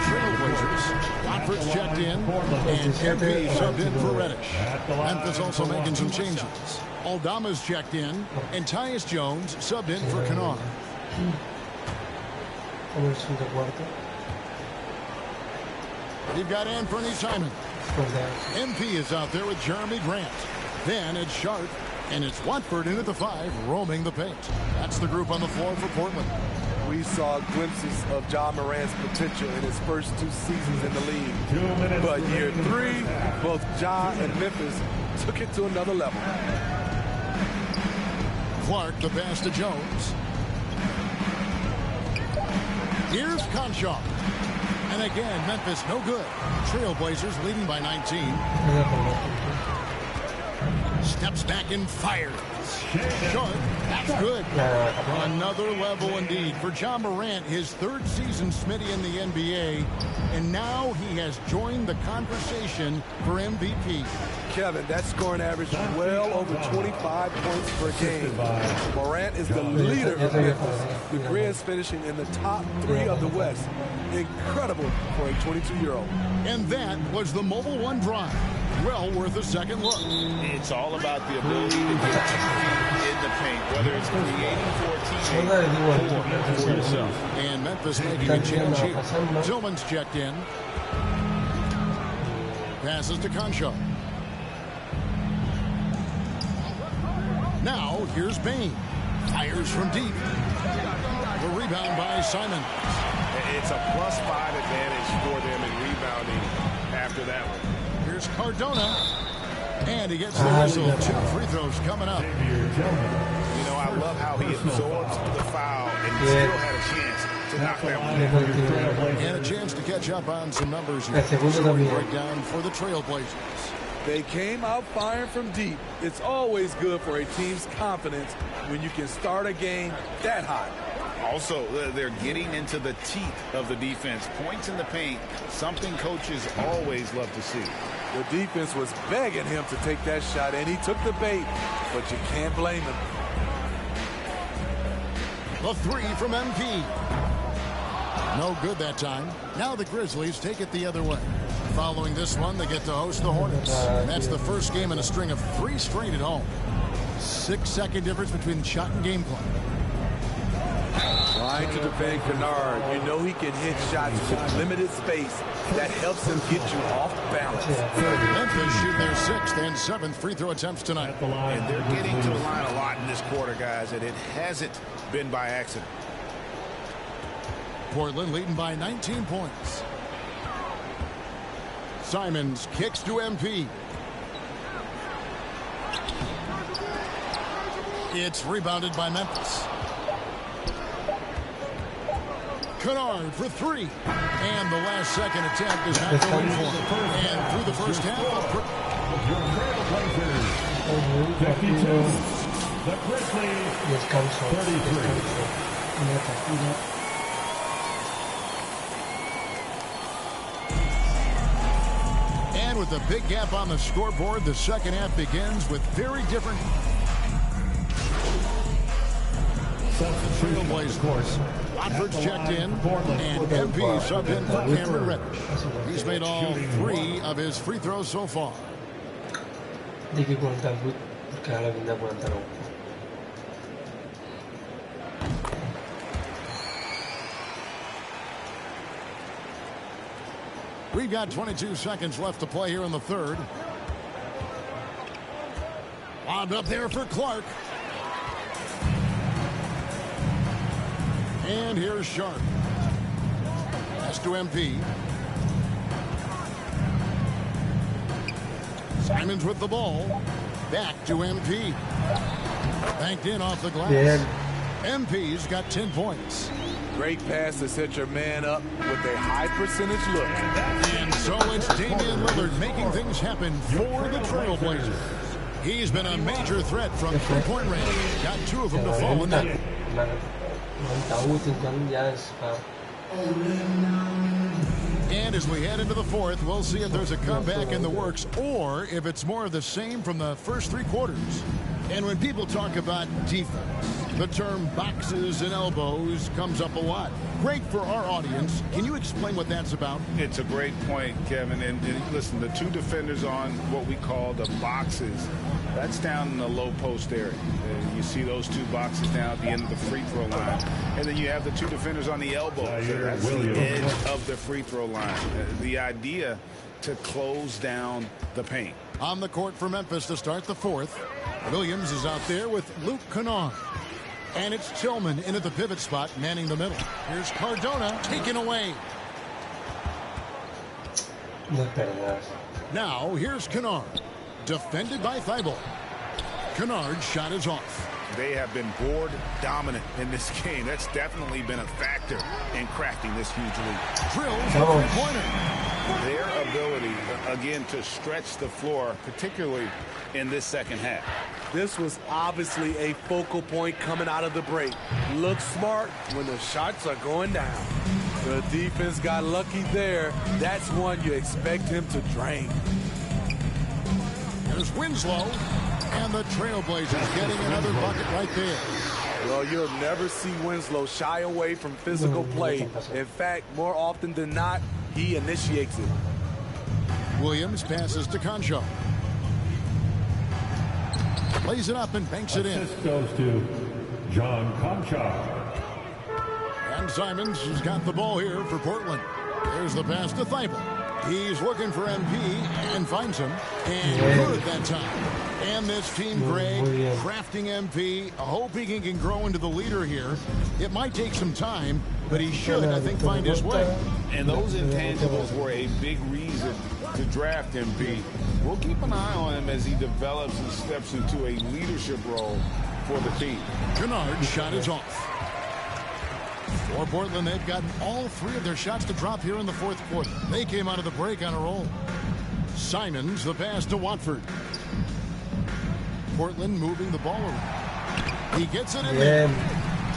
Trailblazers. Watford's checked in, and MP subbed in for Reddish. Memphis also making some changes. Aldama's checked in, and Tyus Jones subbed in for Kennard. You've got Anthony Simons. MP is out there with Jeremy Grant. Then it's Sharp, and it's Watford in at the 5, roaming the paint. That's the group on the floor for Portland. We saw glimpses of Ja Morant's potential in his first 2 seasons in the league. But year 3, both Ja and Memphis took it to another level. Clark, the pass to Jones. Here's Conchar. And again, Memphis no good. Trailblazers leading by 19. Steps back and fires. Short. That's good. Another level indeed for Ja Morant, his 3rd season, Smitty, in the NBA. And now he has joined the conversation for MVP. Kevin, that scoring average is well over 25 points per game. Morant is the leader of Memphis. The Grizz finishing in the top 3 of the West. Incredible for a 22-year-old. And that was the Mobile One drive. Well worth a second look. It's all about the ability to get 2 feet in the paint, whether it's creating for a teammate or for yourself. And Memphis making a change here. Tillman's checked in. Passes to Conchar. Now here's Bain. Fires from deep. The rebound by Simon. It's a +5 advantage for them in rebounding after that one. Here's Cardona. And he gets the whistle. 2 free throws coming up. You know, I love how he absorbs the foul and still had a chance to knock that one down. And a chance to catch up on some numbers here. Scoring breakdown for the Trailblazers. They came out firing from deep. It's always good for a team's confidence when you can start a game that hot. Also, they're getting into the teeth of the defense. Points in the paint, something coaches always love to see. The defense was begging him to take that shot, and he took the bait, but you can't blame him. The 3 from MP. No good that time. Now the Grizzlies take it the other way. Following this one, they get to host the Hornets. And that's the first game in a string of 3 straight at home. 6-second difference between shot and game clock. Trying to defend Kennard. You know he can hit shots with limited space. That helps him get you off balance. Memphis shoot their 6th and 7th free throw attempts tonight. And they're getting to the line a lot in this quarter, guys, and it hasn't been by accident. Portland leading by 19 points. Simons kicks to MP. It's rebounded by Memphis. Kennard for 3. And the last second attempt is not going for him. And through the first half, the Grizzlies, 33. And with a big gap on the scoreboard, the second half begins with very different Trailblazers. Course. Watford's checked in, and MP subbed in for Cameron Reddish. He's made all 3 of his free throws so far. We've got 22 seconds left to play here in the 3rd. Lobbed up there for Clark. And here's Sharp. Pass to MP. Simons with the ball. Back to MP. Banked in off the glass. MP's got 10 points. Great pass to set your man up with a high percentage look. And so it's Damian Lillard making things happen for the Trailblazers. He's been a major threat from 3-point range. Got 2 of them to fall in that. And as we head into the 4th, we'll see if there's a comeback in the works or if it's more of the same from the first 3 quarters. And when people talk about defense, the term boxes and elbows comes up a lot. Great for our audience. Can you explain what that's about? It's a great point, Kevin. And listen, the 2 defenders on what we call the boxes, that's down in the low post area. You see those 2 boxes down at the end of the free throw line. And then you have the 2 defenders on the elbows. That's the edge of the free throw line. The idea to close down the paint. On the court for Memphis to start the 4th. Williams is out there with Luke Kennard. And it's Tillman in at the pivot spot, manning the middle. Here's Cardona, taken away. Now, here's Kennard. Defended by Thibault. Kennard's shot is off. They have been board dominant in this game. That's definitely been a factor in crafting this huge lead. Drills a three-pointer. Their ability, again, to stretch the floor, particularly in this second half. This was obviously a focal point coming out of the break. Look smart when the shots are going down. The defense got lucky there. That's one you expect him to drain. There's Winslow. And the Trailblazers getting another bucket right there. Well, you'll never see Winslow shy away from physical play. In fact, more often than not, he initiates it. Williams passes to Concho. Lays it up and banks it in. Assist goes to John Concho. And Simons has got the ball here for Portland. There's the pass to Thibault. He's looking for MP and finds him. And good that time. And this team, Greg, crafting MP, hoping he can grow into the leader here. It might take some time, but he should, I think, find his way. And those intangibles were a big reason to draft MP. We'll keep an eye on him as he develops and steps into a leadership role for the team. Kennard's shot is off. For Portland, they've gotten all three of their shots to drop here in the fourth quarter. They came out of the break on a roll. Simons, the pass to Watford. Portland moving the ball around. He gets it in there.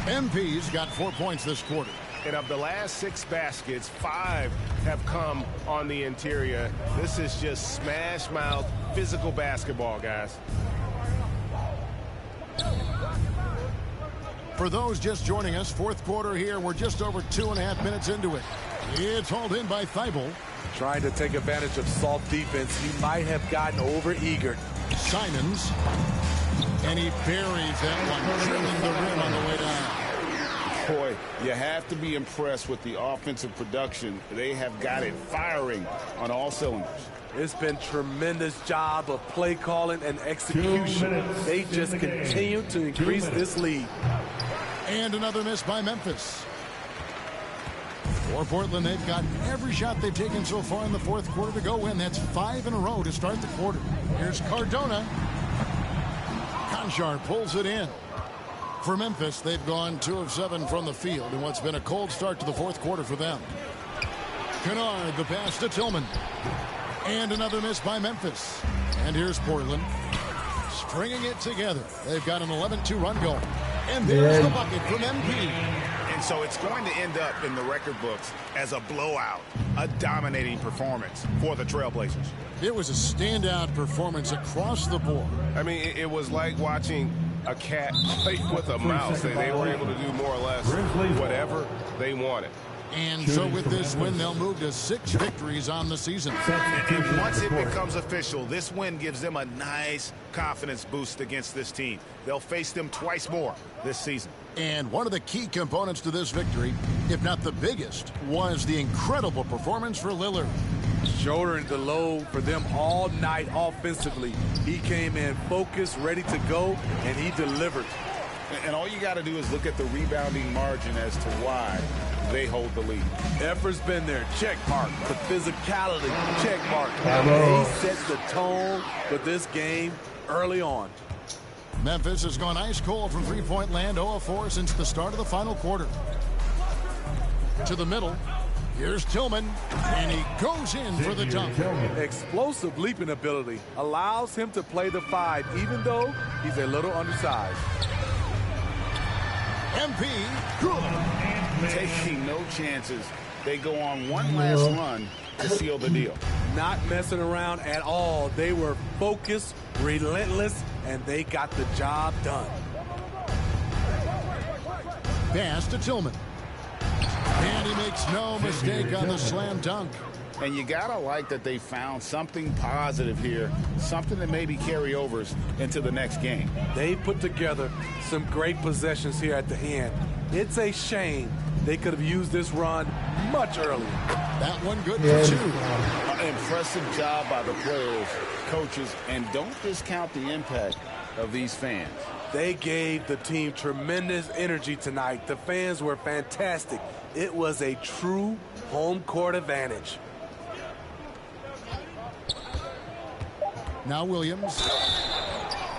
MP's got 4 points this quarter. And of the last 6 baskets, 5 have come on the interior. This is just smash mouth physical basketball, guys. For those just joining us, fourth quarter here. We're just over 2.5 minutes into it. It's hauled in by Thibault. Trying to take advantage of soft defense. He might have gotten over-eager. Simons. And he buries that one, trimming the rim on the way down. Boy, you have to be impressed with the offensive production. They have got it firing on all cylinders. It's been tremendous job of play calling and execution. They just continue to increase this lead. And another miss by Memphis. For Portland, they've got every shot they've taken so far in the fourth quarter to go in. That's 5 in a row to start the quarter. Here's Cardona. Conchar pulls it in. For Memphis, they've gone 2 of 7 from the field in what's been a cold start to the fourth quarter for them. Kennard, the pass to Tillman. And another miss by Memphis. And here's Portland. Stringing it together. They've got an 11-2 run going. And there's the bucket from MP. And so it's going to end up in the record books as a blowout, a dominating performance for the Trailblazers. It was a standout performance across the board. I mean, it was like watching a cat play with a mouse. They were able to do more or less whatever they wanted. And so with this win, they'll move to 6 victories on the season. And once it becomes official, this win gives them a nice confidence boost against this team. They'll face them twice more this season. And one of the key components to this victory, if not the biggest, was the incredible performance for Lillard. Shouldering the load for them all night offensively. He came in focused, ready to go, and he delivered. And all you got to do is look at the rebounding margin as to why they hold the lead. Effort's been there, check mark. The physicality, check mark. He sets the tone for this game early on. Memphis has gone ice cold from three-point land, 0 of 4 since the start of the final quarter. To the middle, here's Tillman, and he goes in for the dunk. Explosive leaping ability allows him to play the 5, even though he's a little undersized. MP, good. Taking no chances. They go on one last run to seal the deal. Not messing around at all. They were focused, relentless, and they got the job done. Pass to Tillman. And he makes no mistake on the slam dunk. And you gotta like that they found something positive here, something that maybe carryovers into the next game. They put together some great possessions here at the end. It's a shame they could have used this run much earlier. That one good for 2. Impressive job by the players, coaches, and don't discount the impact of these fans. They gave the team tremendous energy tonight. The fans were fantastic. It was a true home court advantage. Now Williams.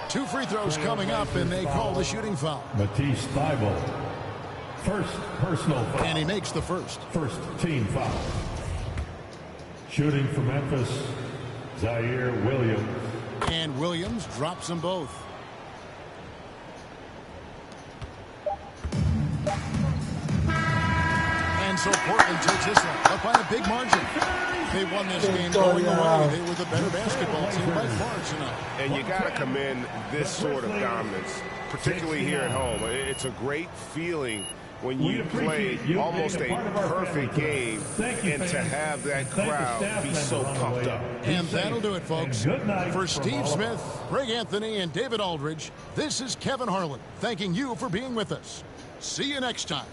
2 free throws coming up, and they call the shooting foul. Matisse Thybulle. First personal foul. And he makes the first. First team foul. Shooting for Memphis, Zaire Williams. And Williams drops them both. And so Portland takes this one up by a big margin. They won this game going away. They were the better basketball team by far tonight. And you got to commend this sort of dominance, particularly here at home. It's a great feeling when you play almost a perfect game and to have that crowd be so pumped up. And that'll do it, folks. For Steve Smith, Greg Anthony, and David Aldridge, this is Kevin Harlan thanking you for being with us. See you next time.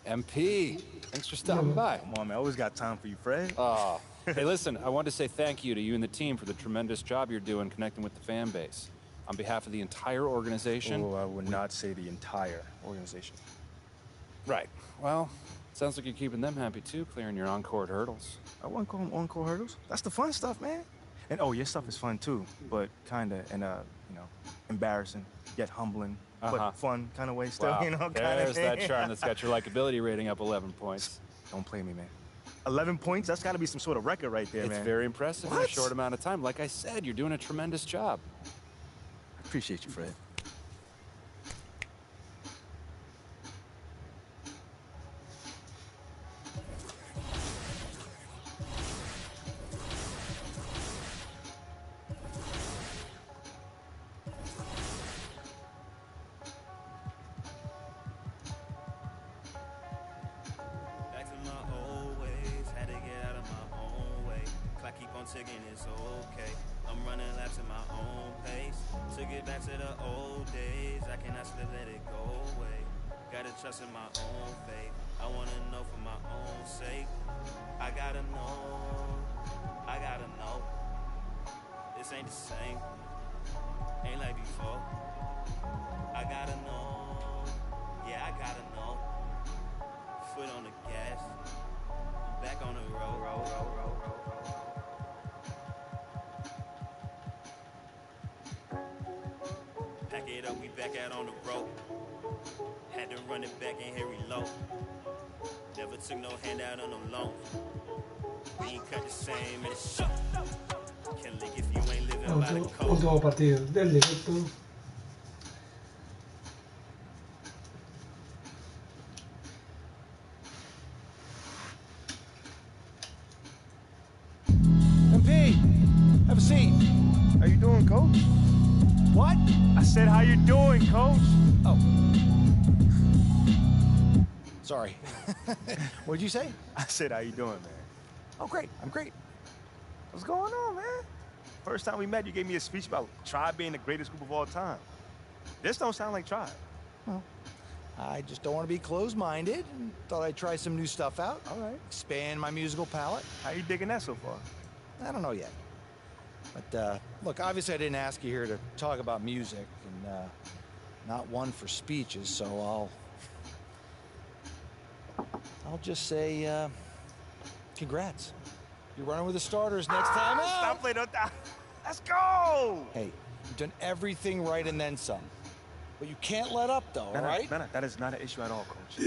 MP, thanks for stopping by. Come on, man. I always got time for you, Fred. Hey, listen, I wanted to say thank you to you and the team for the tremendous job you're doing connecting with the fan base. On behalf of the entire organization... Oh, I would not say the entire organization. Right. Well, sounds like you're keeping them happy, too, clearing your on-court hurdles. I wouldn't call them on-court hurdles. That's the fun stuff, man. And, oh, your stuff is fun, too, but kind of in a, you know, embarrassing, yet humbling, but fun kind of way still, Wow. you know? There's that charm that's got your likability rating up 11 points. Don't play me, man. 11 points? That's got to be some sort of record right there, man. It's very impressive in a short amount of time. Like I said, you're doing a tremendous job. I appreciate you, Fred. Taking it's okay. I'm running laps at my own pace. Took it back to the old days. I cannot still let it go away. Gotta trust in my own faith. I wanna know for my own sake. I gotta know. I gotta know. This ain't the same. Ain't like before. I gotta know. Yeah, I gotta know. Foot on the gas. I'm back on the road. Pack it up, we back out on the road. Had to run it back and Harry low. Never took no handout on no loan. We ain't cut the same in the show. Can't lick if you ain't living by the code. Último partido del directo. MP, have a seat. How you doing, Coach? What? I said, how you doing, Coach? Oh. Sorry. What'd you say? I said, how you doing, man? Oh, great. I'm great. What's going on, man? First time we met, you gave me a speech about Tribe being the greatest group of all time. This don't sound like Tribe. Well, I just don't want to be closed-minded and thought I'd try some new stuff out. All right. Expand my musical palette. How you digging that so far? I don't know yet. But, look, obviously I didn't ask you here to talk about music, and not one for speeches, so I'll just say, congrats. You're running with the starters next time out. Stop playing that. Let's go! Hey, you've done everything right and then some. But you can't let up, though, all right? No, that is not an issue at all, Coach.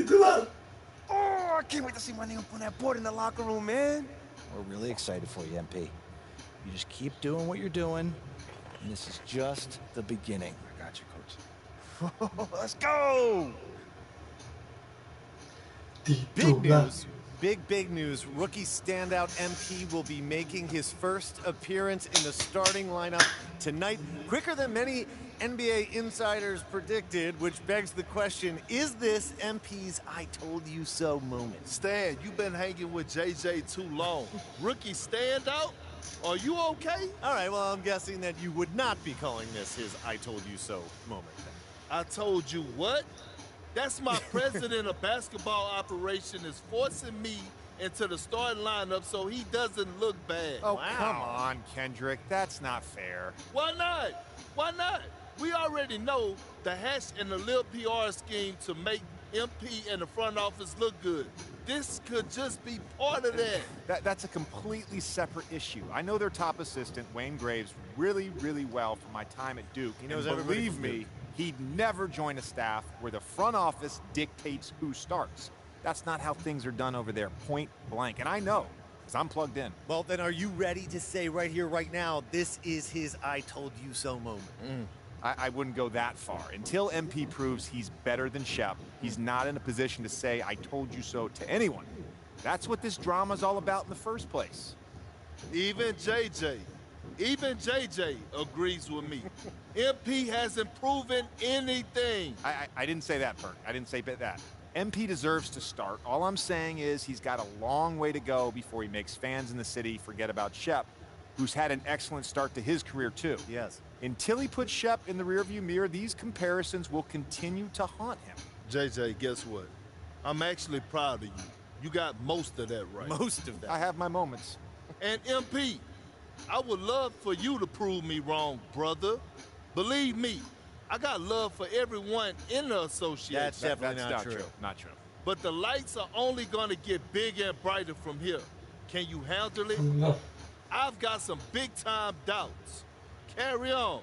Oh, I can't wait to see my name up on that board in the locker room, man. We're really excited for you, MP. You just keep doing what you're doing, and this is just the beginning. I got you, Coach. Let's go! Big news. big news. Rookie standout MP will be making his first appearance in the starting lineup tonight. Quicker than many NBA insiders predicted, which begs the question, is this MP's I told you so moment? Stan, you've been hanging with JJ too long. Rookie standout? Are you okay? All right, well, I'm guessing that you would not be calling this his I told you so moment then. I told you what? That's my president of basketball operation is forcing me into the starting lineup so he doesn't look bad. Oh, wow. Come on, Kendrick. That's not fair. Why not? Why not? We already know the hash and the little PR scheme to make MP and the front office look good. This could just be part of that. That's a completely separate issue. I know their top assistant, Wayne Graves, really well from my time at Duke. He knows everybody. Believe me, he'd never join a staff where the front office dictates who starts. That's not how things are done over there, point blank. And I know, because I'm plugged in. Well, then are you ready to say right here, right now, this is his I told you so moment? I wouldn't go that far. Until MP proves he's better than Shep, he's not in a position to say, I told you so to anyone. That's what this drama's all about in the first place. Even JJ agrees with me. MP hasn't proven anything. I didn't say that, Bert. I didn't say that. MP deserves to start. All I'm saying is he's got a long way to go before he makes fans in the city forget about Shep, who's had an excellent start to his career, too. Yes. Until he puts Shep in the rearview mirror, these comparisons will continue to haunt him. JJ, guess what? I'm actually proud of you. You got most of that right. Most of that. I have my moments. And MP, I would love for you to prove me wrong, brother. Believe me, I got love for everyone in the association. That's definitely not true. Not true. But the lights are only going to get bigger and brighter from here. Can you handle it? No. I've got some big-time doubts. Carry on.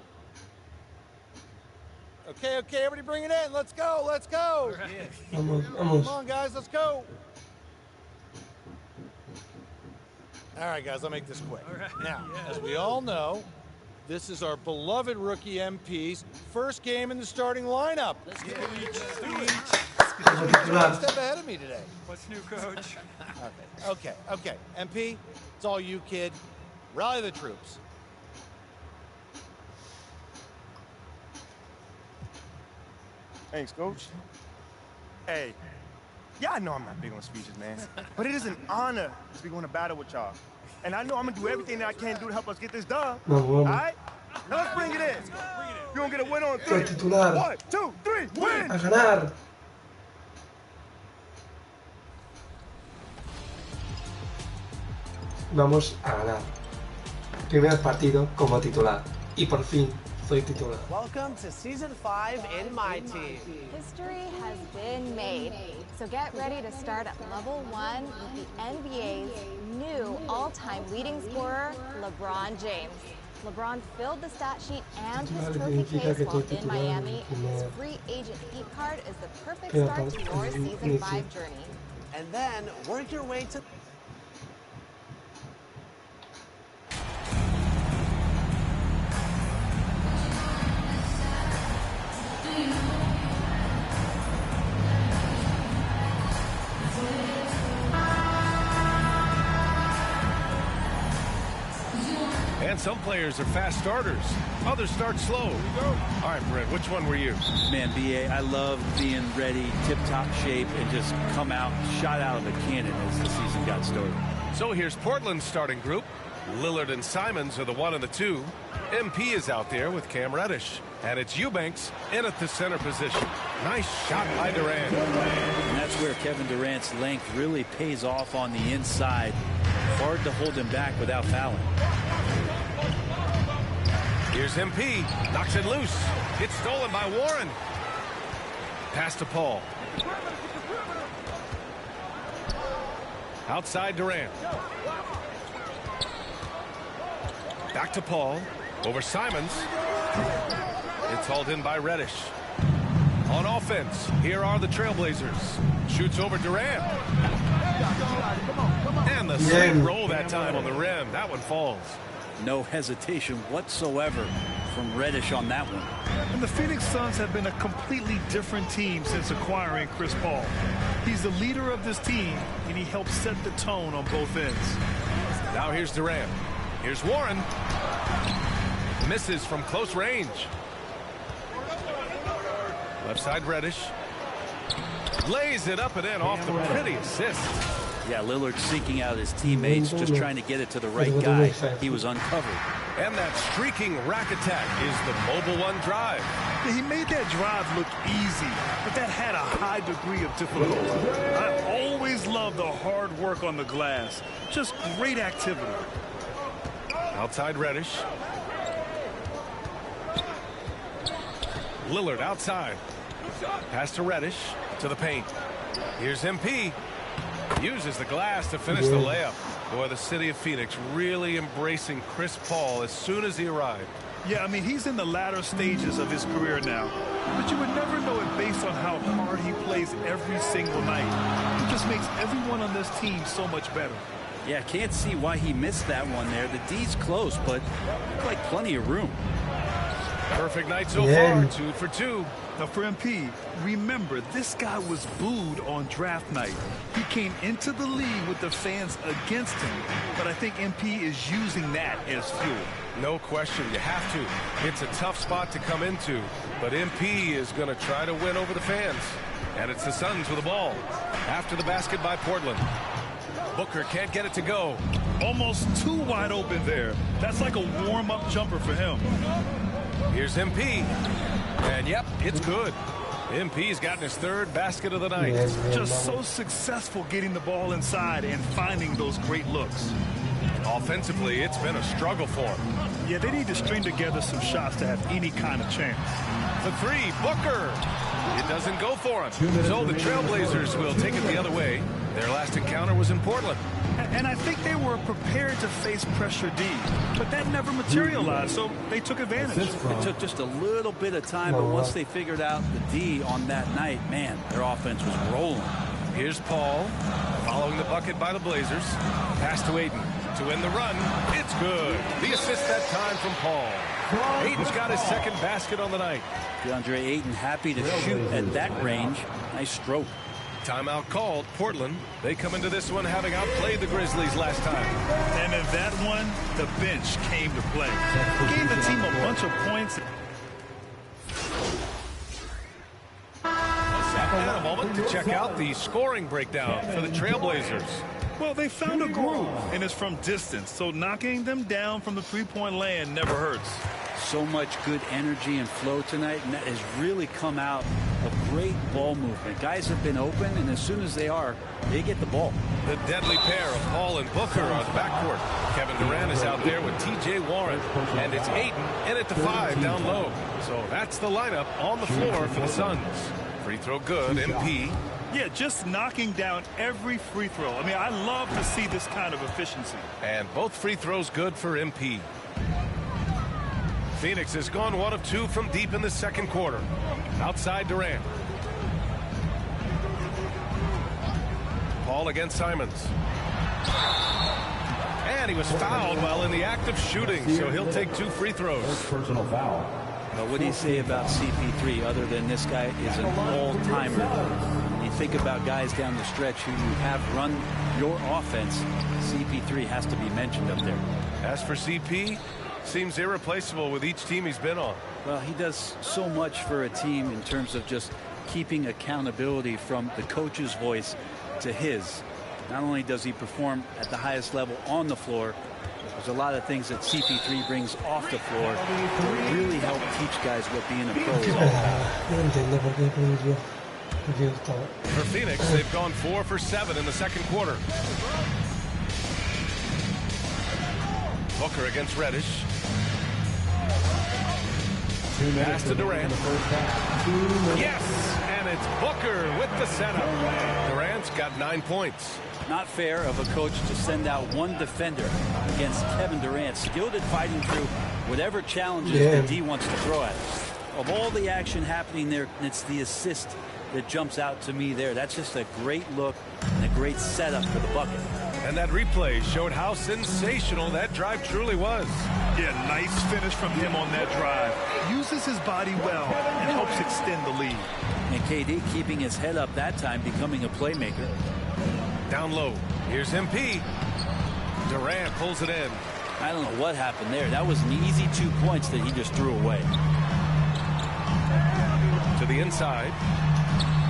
Okay, everybody bring it in. Let's go. Right. Come on, guys, let's go. All right, guys, I'll make this quick. Right. Now, as we all know, this is our beloved rookie MP's first game in the starting lineup. Let's get one step ahead of me today. What's new, Coach? Okay. MP, it's all you, kid. Rally the troops. Thanks, Coach. Hey, yeah, I know I'm not big on speeches, man. But it is an honor to be going to battle with y'all. And I know I'm going to do everything that I can do to help us get this done. All right? Now let's bring it in. You're going to get a win on 3. 1, 2, 3, win! A ganar. Vamos a ganar. Primer partido como titular. Y por fin soy titular. Welcome to Season 5 in my team. History has been made. So get ready to start at level 1 with the NBA's new all-time leading scorer, LeBron James. LeBron filled the stat sheet and his trophy case while in Miami, and his free agent heat card is the perfect start to your Season 5 journey. And then work your way to... And some players are fast starters. Others start slow. All right, Brett, which one were you? Man, BA, I love being ready, tip-top shape, and just come out, shot out of a cannon as the season got started. So here's Portland's starting group. Lillard and Simons are the 1 and the 2. MP is out there with Cam Reddish. And it's Eubanks in at the center position. Nice shot by Durant. And that's where Kevin Durant's length really pays off on the inside. Hard to hold him back without fouling. Here's MP. Knocks it loose. It's stolen by Warren. Pass to Paul. Outside Durant. Back to Paul. Over Simons. It's hauled in by Reddish. On offense, here are the Trailblazers. Shoots over Durant. And the slick roll that time on the rim. That one falls. No hesitation whatsoever from Reddish on that one. And the Phoenix Suns have been a completely different team since acquiring Chris Paul. He's the leader of this team, and he helps set the tone on both ends. Now here's Durant. Here's Warren. Misses from close range. Left side Reddish. Lays it up and in off the pretty assist. Yeah, Lillard seeking out his teammates, just trying to get it to the right guy. He was uncovered. And that streaking rack attack is the Mobile One drive. Yeah, he made that drive look easy, but that had a high degree of difficulty. I always love the hard work on the glass. Just great activity. Outside Reddish. Lillard outside. Pass to Reddish to the paint. Here's MP. Uses the glass to finish the layup. Boy, the city of Phoenix really embracing Chris Paul as soon as he arrived. Yeah, I mean, he's in the latter stages of his career now. But you would never know it based on how hard he plays every single night. He just makes everyone on this team so much better. Yeah, can't see why he missed that one there. The D's close, but like plenty of room. Perfect night so far, 2 for 2. Now for MP, remember, this guy was booed on draft night. He came into the league with the fans against him, but I think MP is using that as fuel. No question, you have to. It's a tough spot to come into, but MP is going to try to win over the fans. And it's the Suns with the ball. After the basket by Portland. Booker can't get it to go. Almost too wide open there. That's like a warm-up jumper for him. Here's MP. And yep, it's good. MP's gotten his third basket of the night. Just so successful getting the ball inside and finding those great looks. Offensively, it's been a struggle for him. Yeah, they need to string together some shots to have any kind of chance. The three, Booker. It doesn't go for him. So the Trailblazers will take it the other way. Their last encounter was in Portland. And I think they were prepared to face pressure D, but that never materialized, so they took advantage. It took just a little bit of time, but once they figured out the D on that night, man, their offense was rolling. Here's Paul, following the bucket by the Blazers. Pass to Ayton to win the run. It's good. The assist that time from Paul. Ayton's got his second basket on the night. DeAndre Ayton happy to shoot at that range. Nice stroke. Timeout called. Portland, they come into this one having outplayed the Grizzlies last time. And in that one, the bench came to play. Gave the team a bunch of points. And a moment to check out the scoring breakdown for the Trailblazers. Well, they found a groove, and it's from distance, so knocking them down from the three-point land never hurts. So much good energy and flow tonight, and that has really come out of great ball movement. Guys have been open, and as soon as they are, they get the ball. The deadly pair of Paul and Booker on the backcourt. Kevin Durant is out there with T.J. Warren, and it's Ayton in at the 5 down low. So that's the lineup on the floor for the Suns. Free throw good, MP. Yeah, just knocking down every free throw. I mean, I love to see this kind of efficiency. And both free throws good for MP. Phoenix has gone 1 of 2 from deep in the second quarter. Outside Durant. Paul against Simons. And he was fouled while in the act of shooting, so he'll take 2 free throws. Personal foul. Well, what do you say about CP3 other than this guy is an all-timer? When you think about guys down the stretch who have run your offense, CP3 has to be mentioned up there. As for CP, seems irreplaceable with each team he's been on. Well, he does so much for a team in terms of just keeping accountability from the coach's voice to his. Not only does he perform at the highest level on the floor, there's a lot of things that CP3 brings off the floor that really help teach guys what being a pro is all about. For Phoenix, they've gone 4 for 7 in the second quarter. Booker against Reddish. Pass to Durant. Yes, and it's Booker with the setup. Durant's got 9 points. Not fair of a coach to send out one defender against Kevin Durant, skilled at fighting through whatever challenges the D wants to throw at him. Of all the action happening there, it's the assist that jumps out to me there. That's just a great look and a great setup for the bucket. And that replay showed how sensational that drive truly was. Yeah, nice finish from him on that drive. Uses his body well and helps extend the lead. And KD keeping his head up that time, becoming a playmaker. Down low. Here's MP. Durant pulls it in. I don't know what happened there. That was an easy 2 points that he just threw away. To the inside.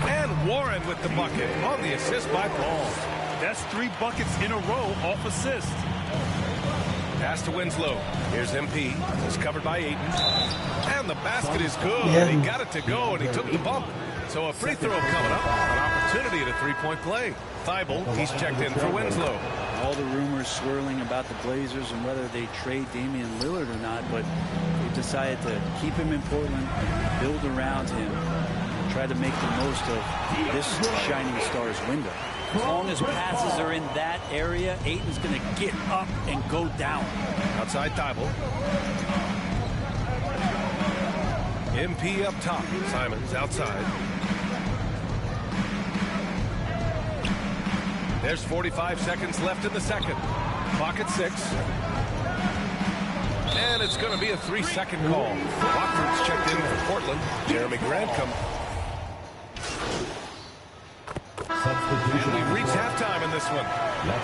And Warren with the bucket on the assist by Paul. That's 3 buckets in a row off assist. Pass to Winslow. Here's MP. It's covered by Ayton. And the basket is good. Yeah. He got it to go, and he took the bump. So a free throw coming up. An opportunity at a three-point play. Thibault, he's checked in for Winslow. All the rumors swirling about the Blazers and whether they trade Damian Lillard or not, but they decided to keep him in Portland, build around him, and try to make the most of this shining star's window. As long as passes are in that area, Ayton's going to get up and go down. Outside Thibault. MP up top. Simons outside. There's 45 seconds left in the second. Clock at 6. And it's going to be a 3-second call. Watford's checked in for Portland. Jeremy Grant comes. And we've reached halftime in this one.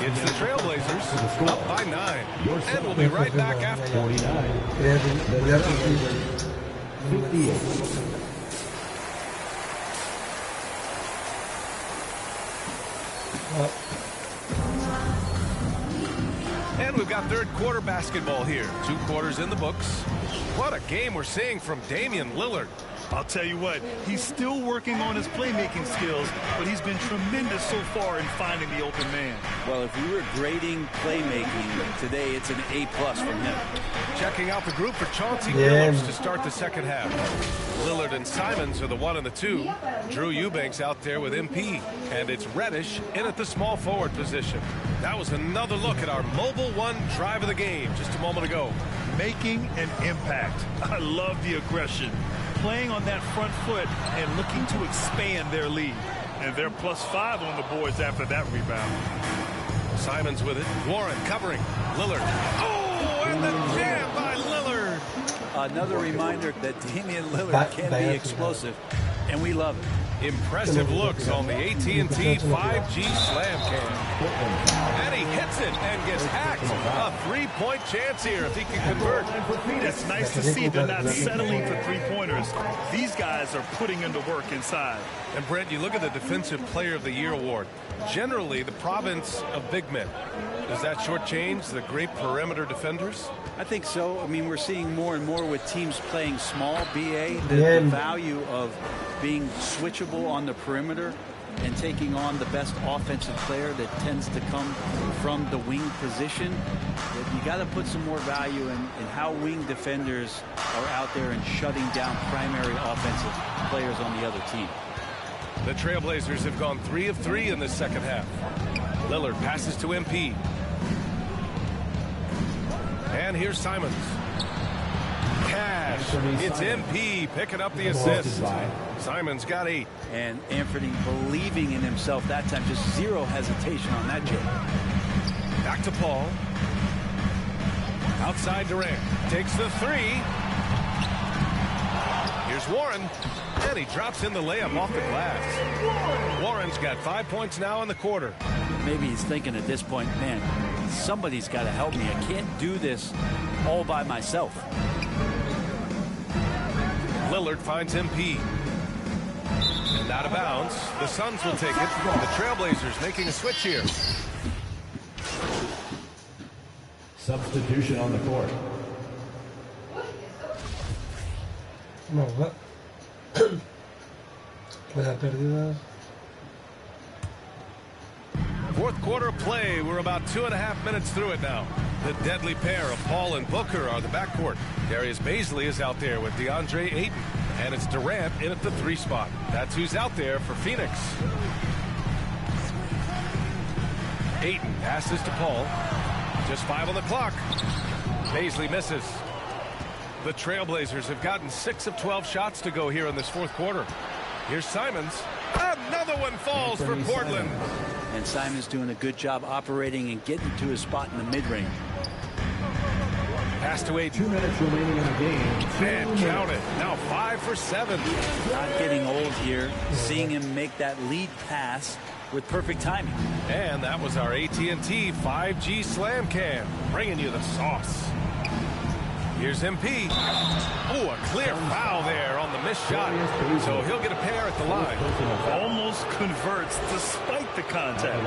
It's the Trailblazers up by 9. And we'll be right back after. 58. And we've got third quarter basketball here. 2 quarters in the books. What a game we're seeing from Damian Lillard. I'll tell you what, he's still working on his playmaking skills, but he's been tremendous so far in finding the open man. Well, if we were grading playmaking today, it's an A+ from him. Checking out the group for Chauncey Billups to start the second half. Lillard and Simons are the 1 and the 2. Drew Eubanks out there with MP. And it's Reddish in at the small forward position. That was another look at our Mobile One drive of the game just a moment ago. Making an impact. I love the aggression. Playing on that front foot and looking to expand their lead. And they're +5 on the boards after that rebound. Simons with it. Warren covering. Lillard. Oh, and the jam by Lillard. Another reminder that Damian Lillard can be explosive, and we love it. Impressive looks on the AT&T 5G Slam Cam. And he hits it and gets hacked. A 3-point chance here if he can convert. It's nice to see they're not settling for 3-pointers. These guys are putting in the work inside. And Brent, you look at the Defensive Player of the Year award. Generally, the province of big men. Does that shortchange the great perimeter defenders? I think so. I mean, we're seeing more and more with teams playing small, BA, the value of being switchable on the perimeter and taking on the best offensive player that tends to come from the wing position. You got to put some more value in how wing defenders are out there and shutting down primary offensive players on the other team. The Trailblazers have gone 3 of 3 in this second half. Lillard passes to MP. And here's Simons. Cash. It's MP picking up the assist. Simons got 8. And Anthony believing in himself that time. Just zero hesitation on that jump. Back to Paul. Outside Durant. Takes the 3. Here's Warren. And he drops in the layup off the glass. Warren's got 5 points now in the quarter. Maybe he's thinking at this point, man, somebody's got to help me. I can't do this all by myself. Lillard finds MP. And out of bounds. The Suns will take it. The Trailblazers making a switch here. Substitution on the court. No, pérdidas. Fourth quarter play. We're about 2.5 minutes through it now. The deadly pair of Paul and Booker are the backcourt. Darius Bazley is out there with DeAndre Ayton. And it's Durant in at the 3 spot. That's who's out there for Phoenix. Ayton passes to Paul. Just 5 on the clock. Bazley misses. The Trailblazers have gotten 6 of 12 shots to go here in this fourth quarter. Here's Simons. Another one falls for Portland. And Simons doing a good job operating and getting to his spot in the mid-range. Pass to 8. 2 minutes remaining in the game. And count it. Now 5 for 7. Not getting old here. Seeing him make that lead pass with perfect timing. And that was our AT&T 5G Slam Cam, bringing you the sauce. Here's MP. Oh, a clear foul there on the missed shot. So he'll get a pair at the line. Almost converts despite the contact.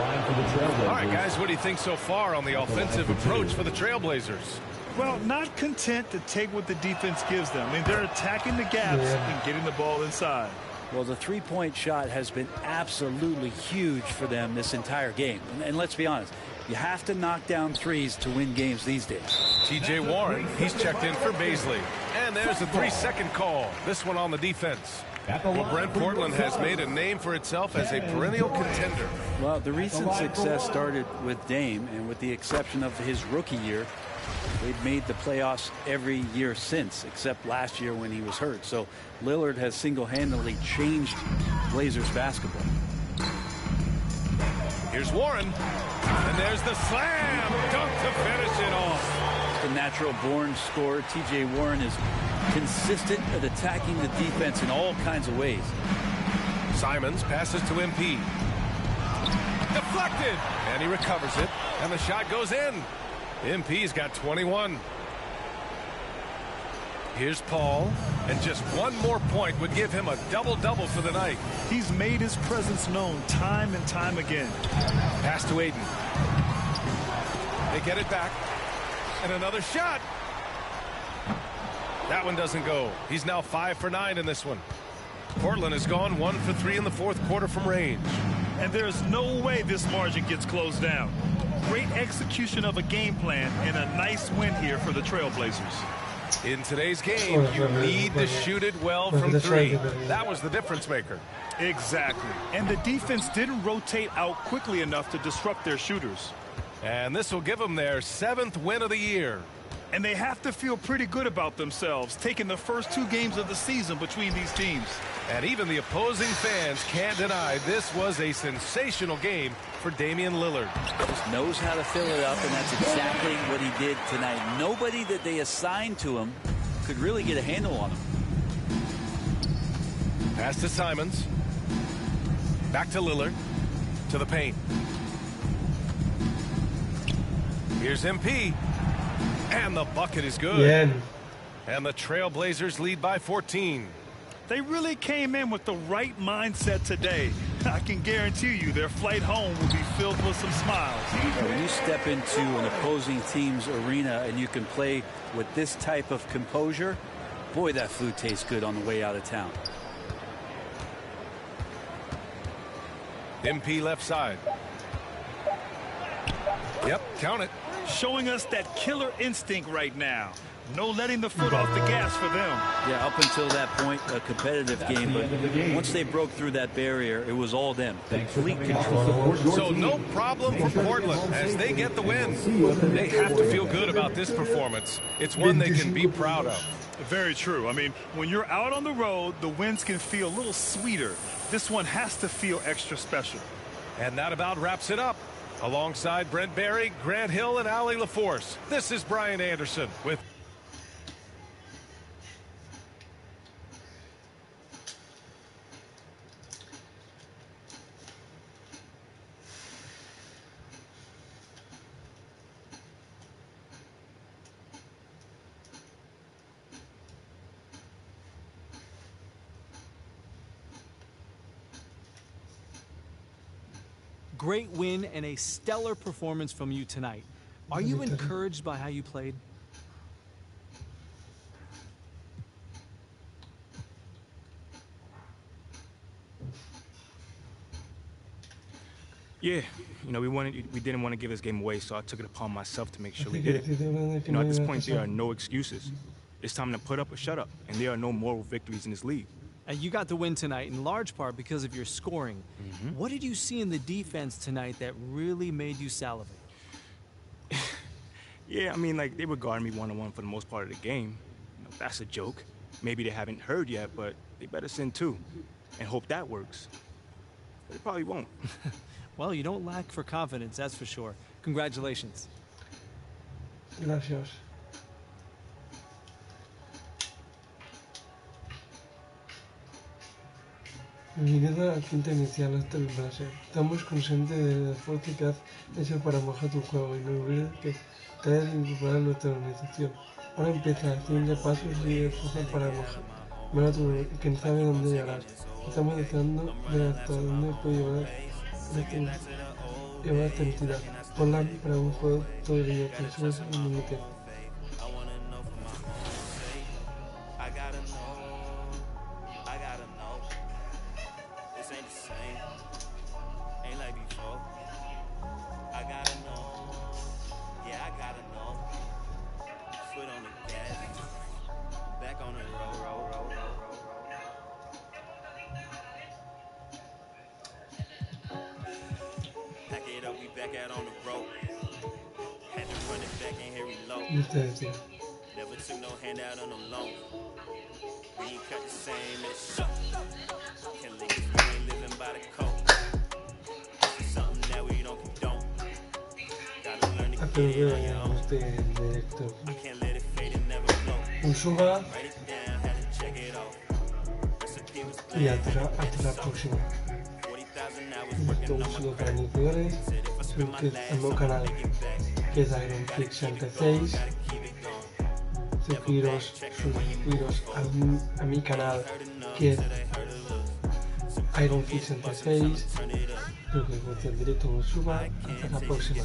All right, guys, what do you think so far on the offensive approach for the Trailblazers? Well, not content to take what the defense gives them. I mean, they're attacking the gaps and getting the ball inside. Well, the three-point shot has been absolutely huge for them this entire game. And let's be honest, you have to knock down threes to win games these days. TJ Warren, he's checked in for Baisley. And there's a 3-second call. This one on the defense. Well, Brent, Portland has made a name for itself as a perennial contender. Well, the recent success started with Dame, and with the exception of his rookie year, they've made the playoffs every year since, except last year when he was hurt. So Lillard has single-handedly changed Blazers basketball. Here's Warren, and there's the slam dunk to finish it off. The natural-born scorer, T.J. Warren, is consistent at attacking the defense in all kinds of ways. Simons passes to MP. Deflected, and he recovers it, and the shot goes in. MP's got 21. Here's Paul, and just one more point would give him a double-double for the night. He's made his presence known time and time again. Pass to Aiden. They get it back, and another shot. That one doesn't go. He's now 5 for 9 in this one. Portland has gone 1 for 3 in the fourth quarter from range. And there's no way this margin gets closed down. Great execution of a game plan and a nice win here for the Trailblazers. In today's game, you need to shoot it well from 3. That was the difference maker. Exactly. And the defense didn't rotate out quickly enough to disrupt their shooters. And this will give them their 7th win of the year. And they have to feel pretty good about themselves, taking the first 2 games of the season between these teams. And even the opposing fans can't deny this was a sensational game for Damian Lillard. Just knows how to fill it up, and that's exactly what he did tonight. Nobody that they assigned to him could really get a handle on him. Pass to Simons. Back to Lillard. To the paint. Here's MP. And the bucket is good. Bien. And the Trailblazers lead by 14. They really came in with the right mindset today. I can guarantee you their flight home will be filled with some smiles. When you step into an opposing team's arena and you can play with this type of composure, boy, that food tastes good on the way out of town. MP left side. Yep, count it. Showing us that killer instinct right now. No letting the foot off the gas for them. Yeah, up until that point, a competitive game, but once they broke through that barrier, it was all them. Complete control. So no problem for Portland as they get the win. They have to feel good about this performance. It's one they can be proud of. Very true. I mean, when you're out on the road, the wins can feel a little sweeter. This one has to feel extra special. And that about wraps it up. Alongside Brent Barry, Grant Hill, and Allie LaForce, this is Brian Anderson with... Great win and a stellar performance from you tonight. Are you encouraged by how you played? Yeah, you know, we didn't want to give this game away, so I took it upon myself to make sure we did it. You know, at this point, there are no excuses. It's time to put up or shut up, and there are no moral victories in this league. And you got the win tonight in large part because of your scoring. What did you see in the defense tonight that really made you salivate? Yeah, I mean, like, they were guarding me one-on-one for the most part of the game. You know, that's a joke. Maybe they haven't heard yet, but they better send 2 and hope that works. But it probably won't. Well, you don't lack for confidence, that's for sure. Congratulations. Gracias. Bienvenido al quinto inicial hasta el placer. Estamos conscientes del esfuerzo que has hecho para mejorar tu juego y no olvides que te hayas incorporado en nuestra organización. Ahora empieza el siguiente paso y esfuerzo para mejorar tu juego y quién sabe dónde llegarás. Estamos deseando ver hasta dónde puede llevar esta entidad. Ponla para un juego todo el día, que eso es un límite. Y usted decía. Never took no handout on no loan. We ain't cut the same as can't live if we ain't living by the code. This is something that we don't condone. Gotta learn to get it on your own. I can't let it fade and never flow. Un suba Write it down, had to check it off. Recipe was y hasta la próxima. 40,000 hours Esto working es on solo my para iniciadores. Suscríbete al nuevo canal que es IronFix66. Suscribiros a mi canal que es IronFix66. Espero que os guste el directo que suba. Hasta la próxima.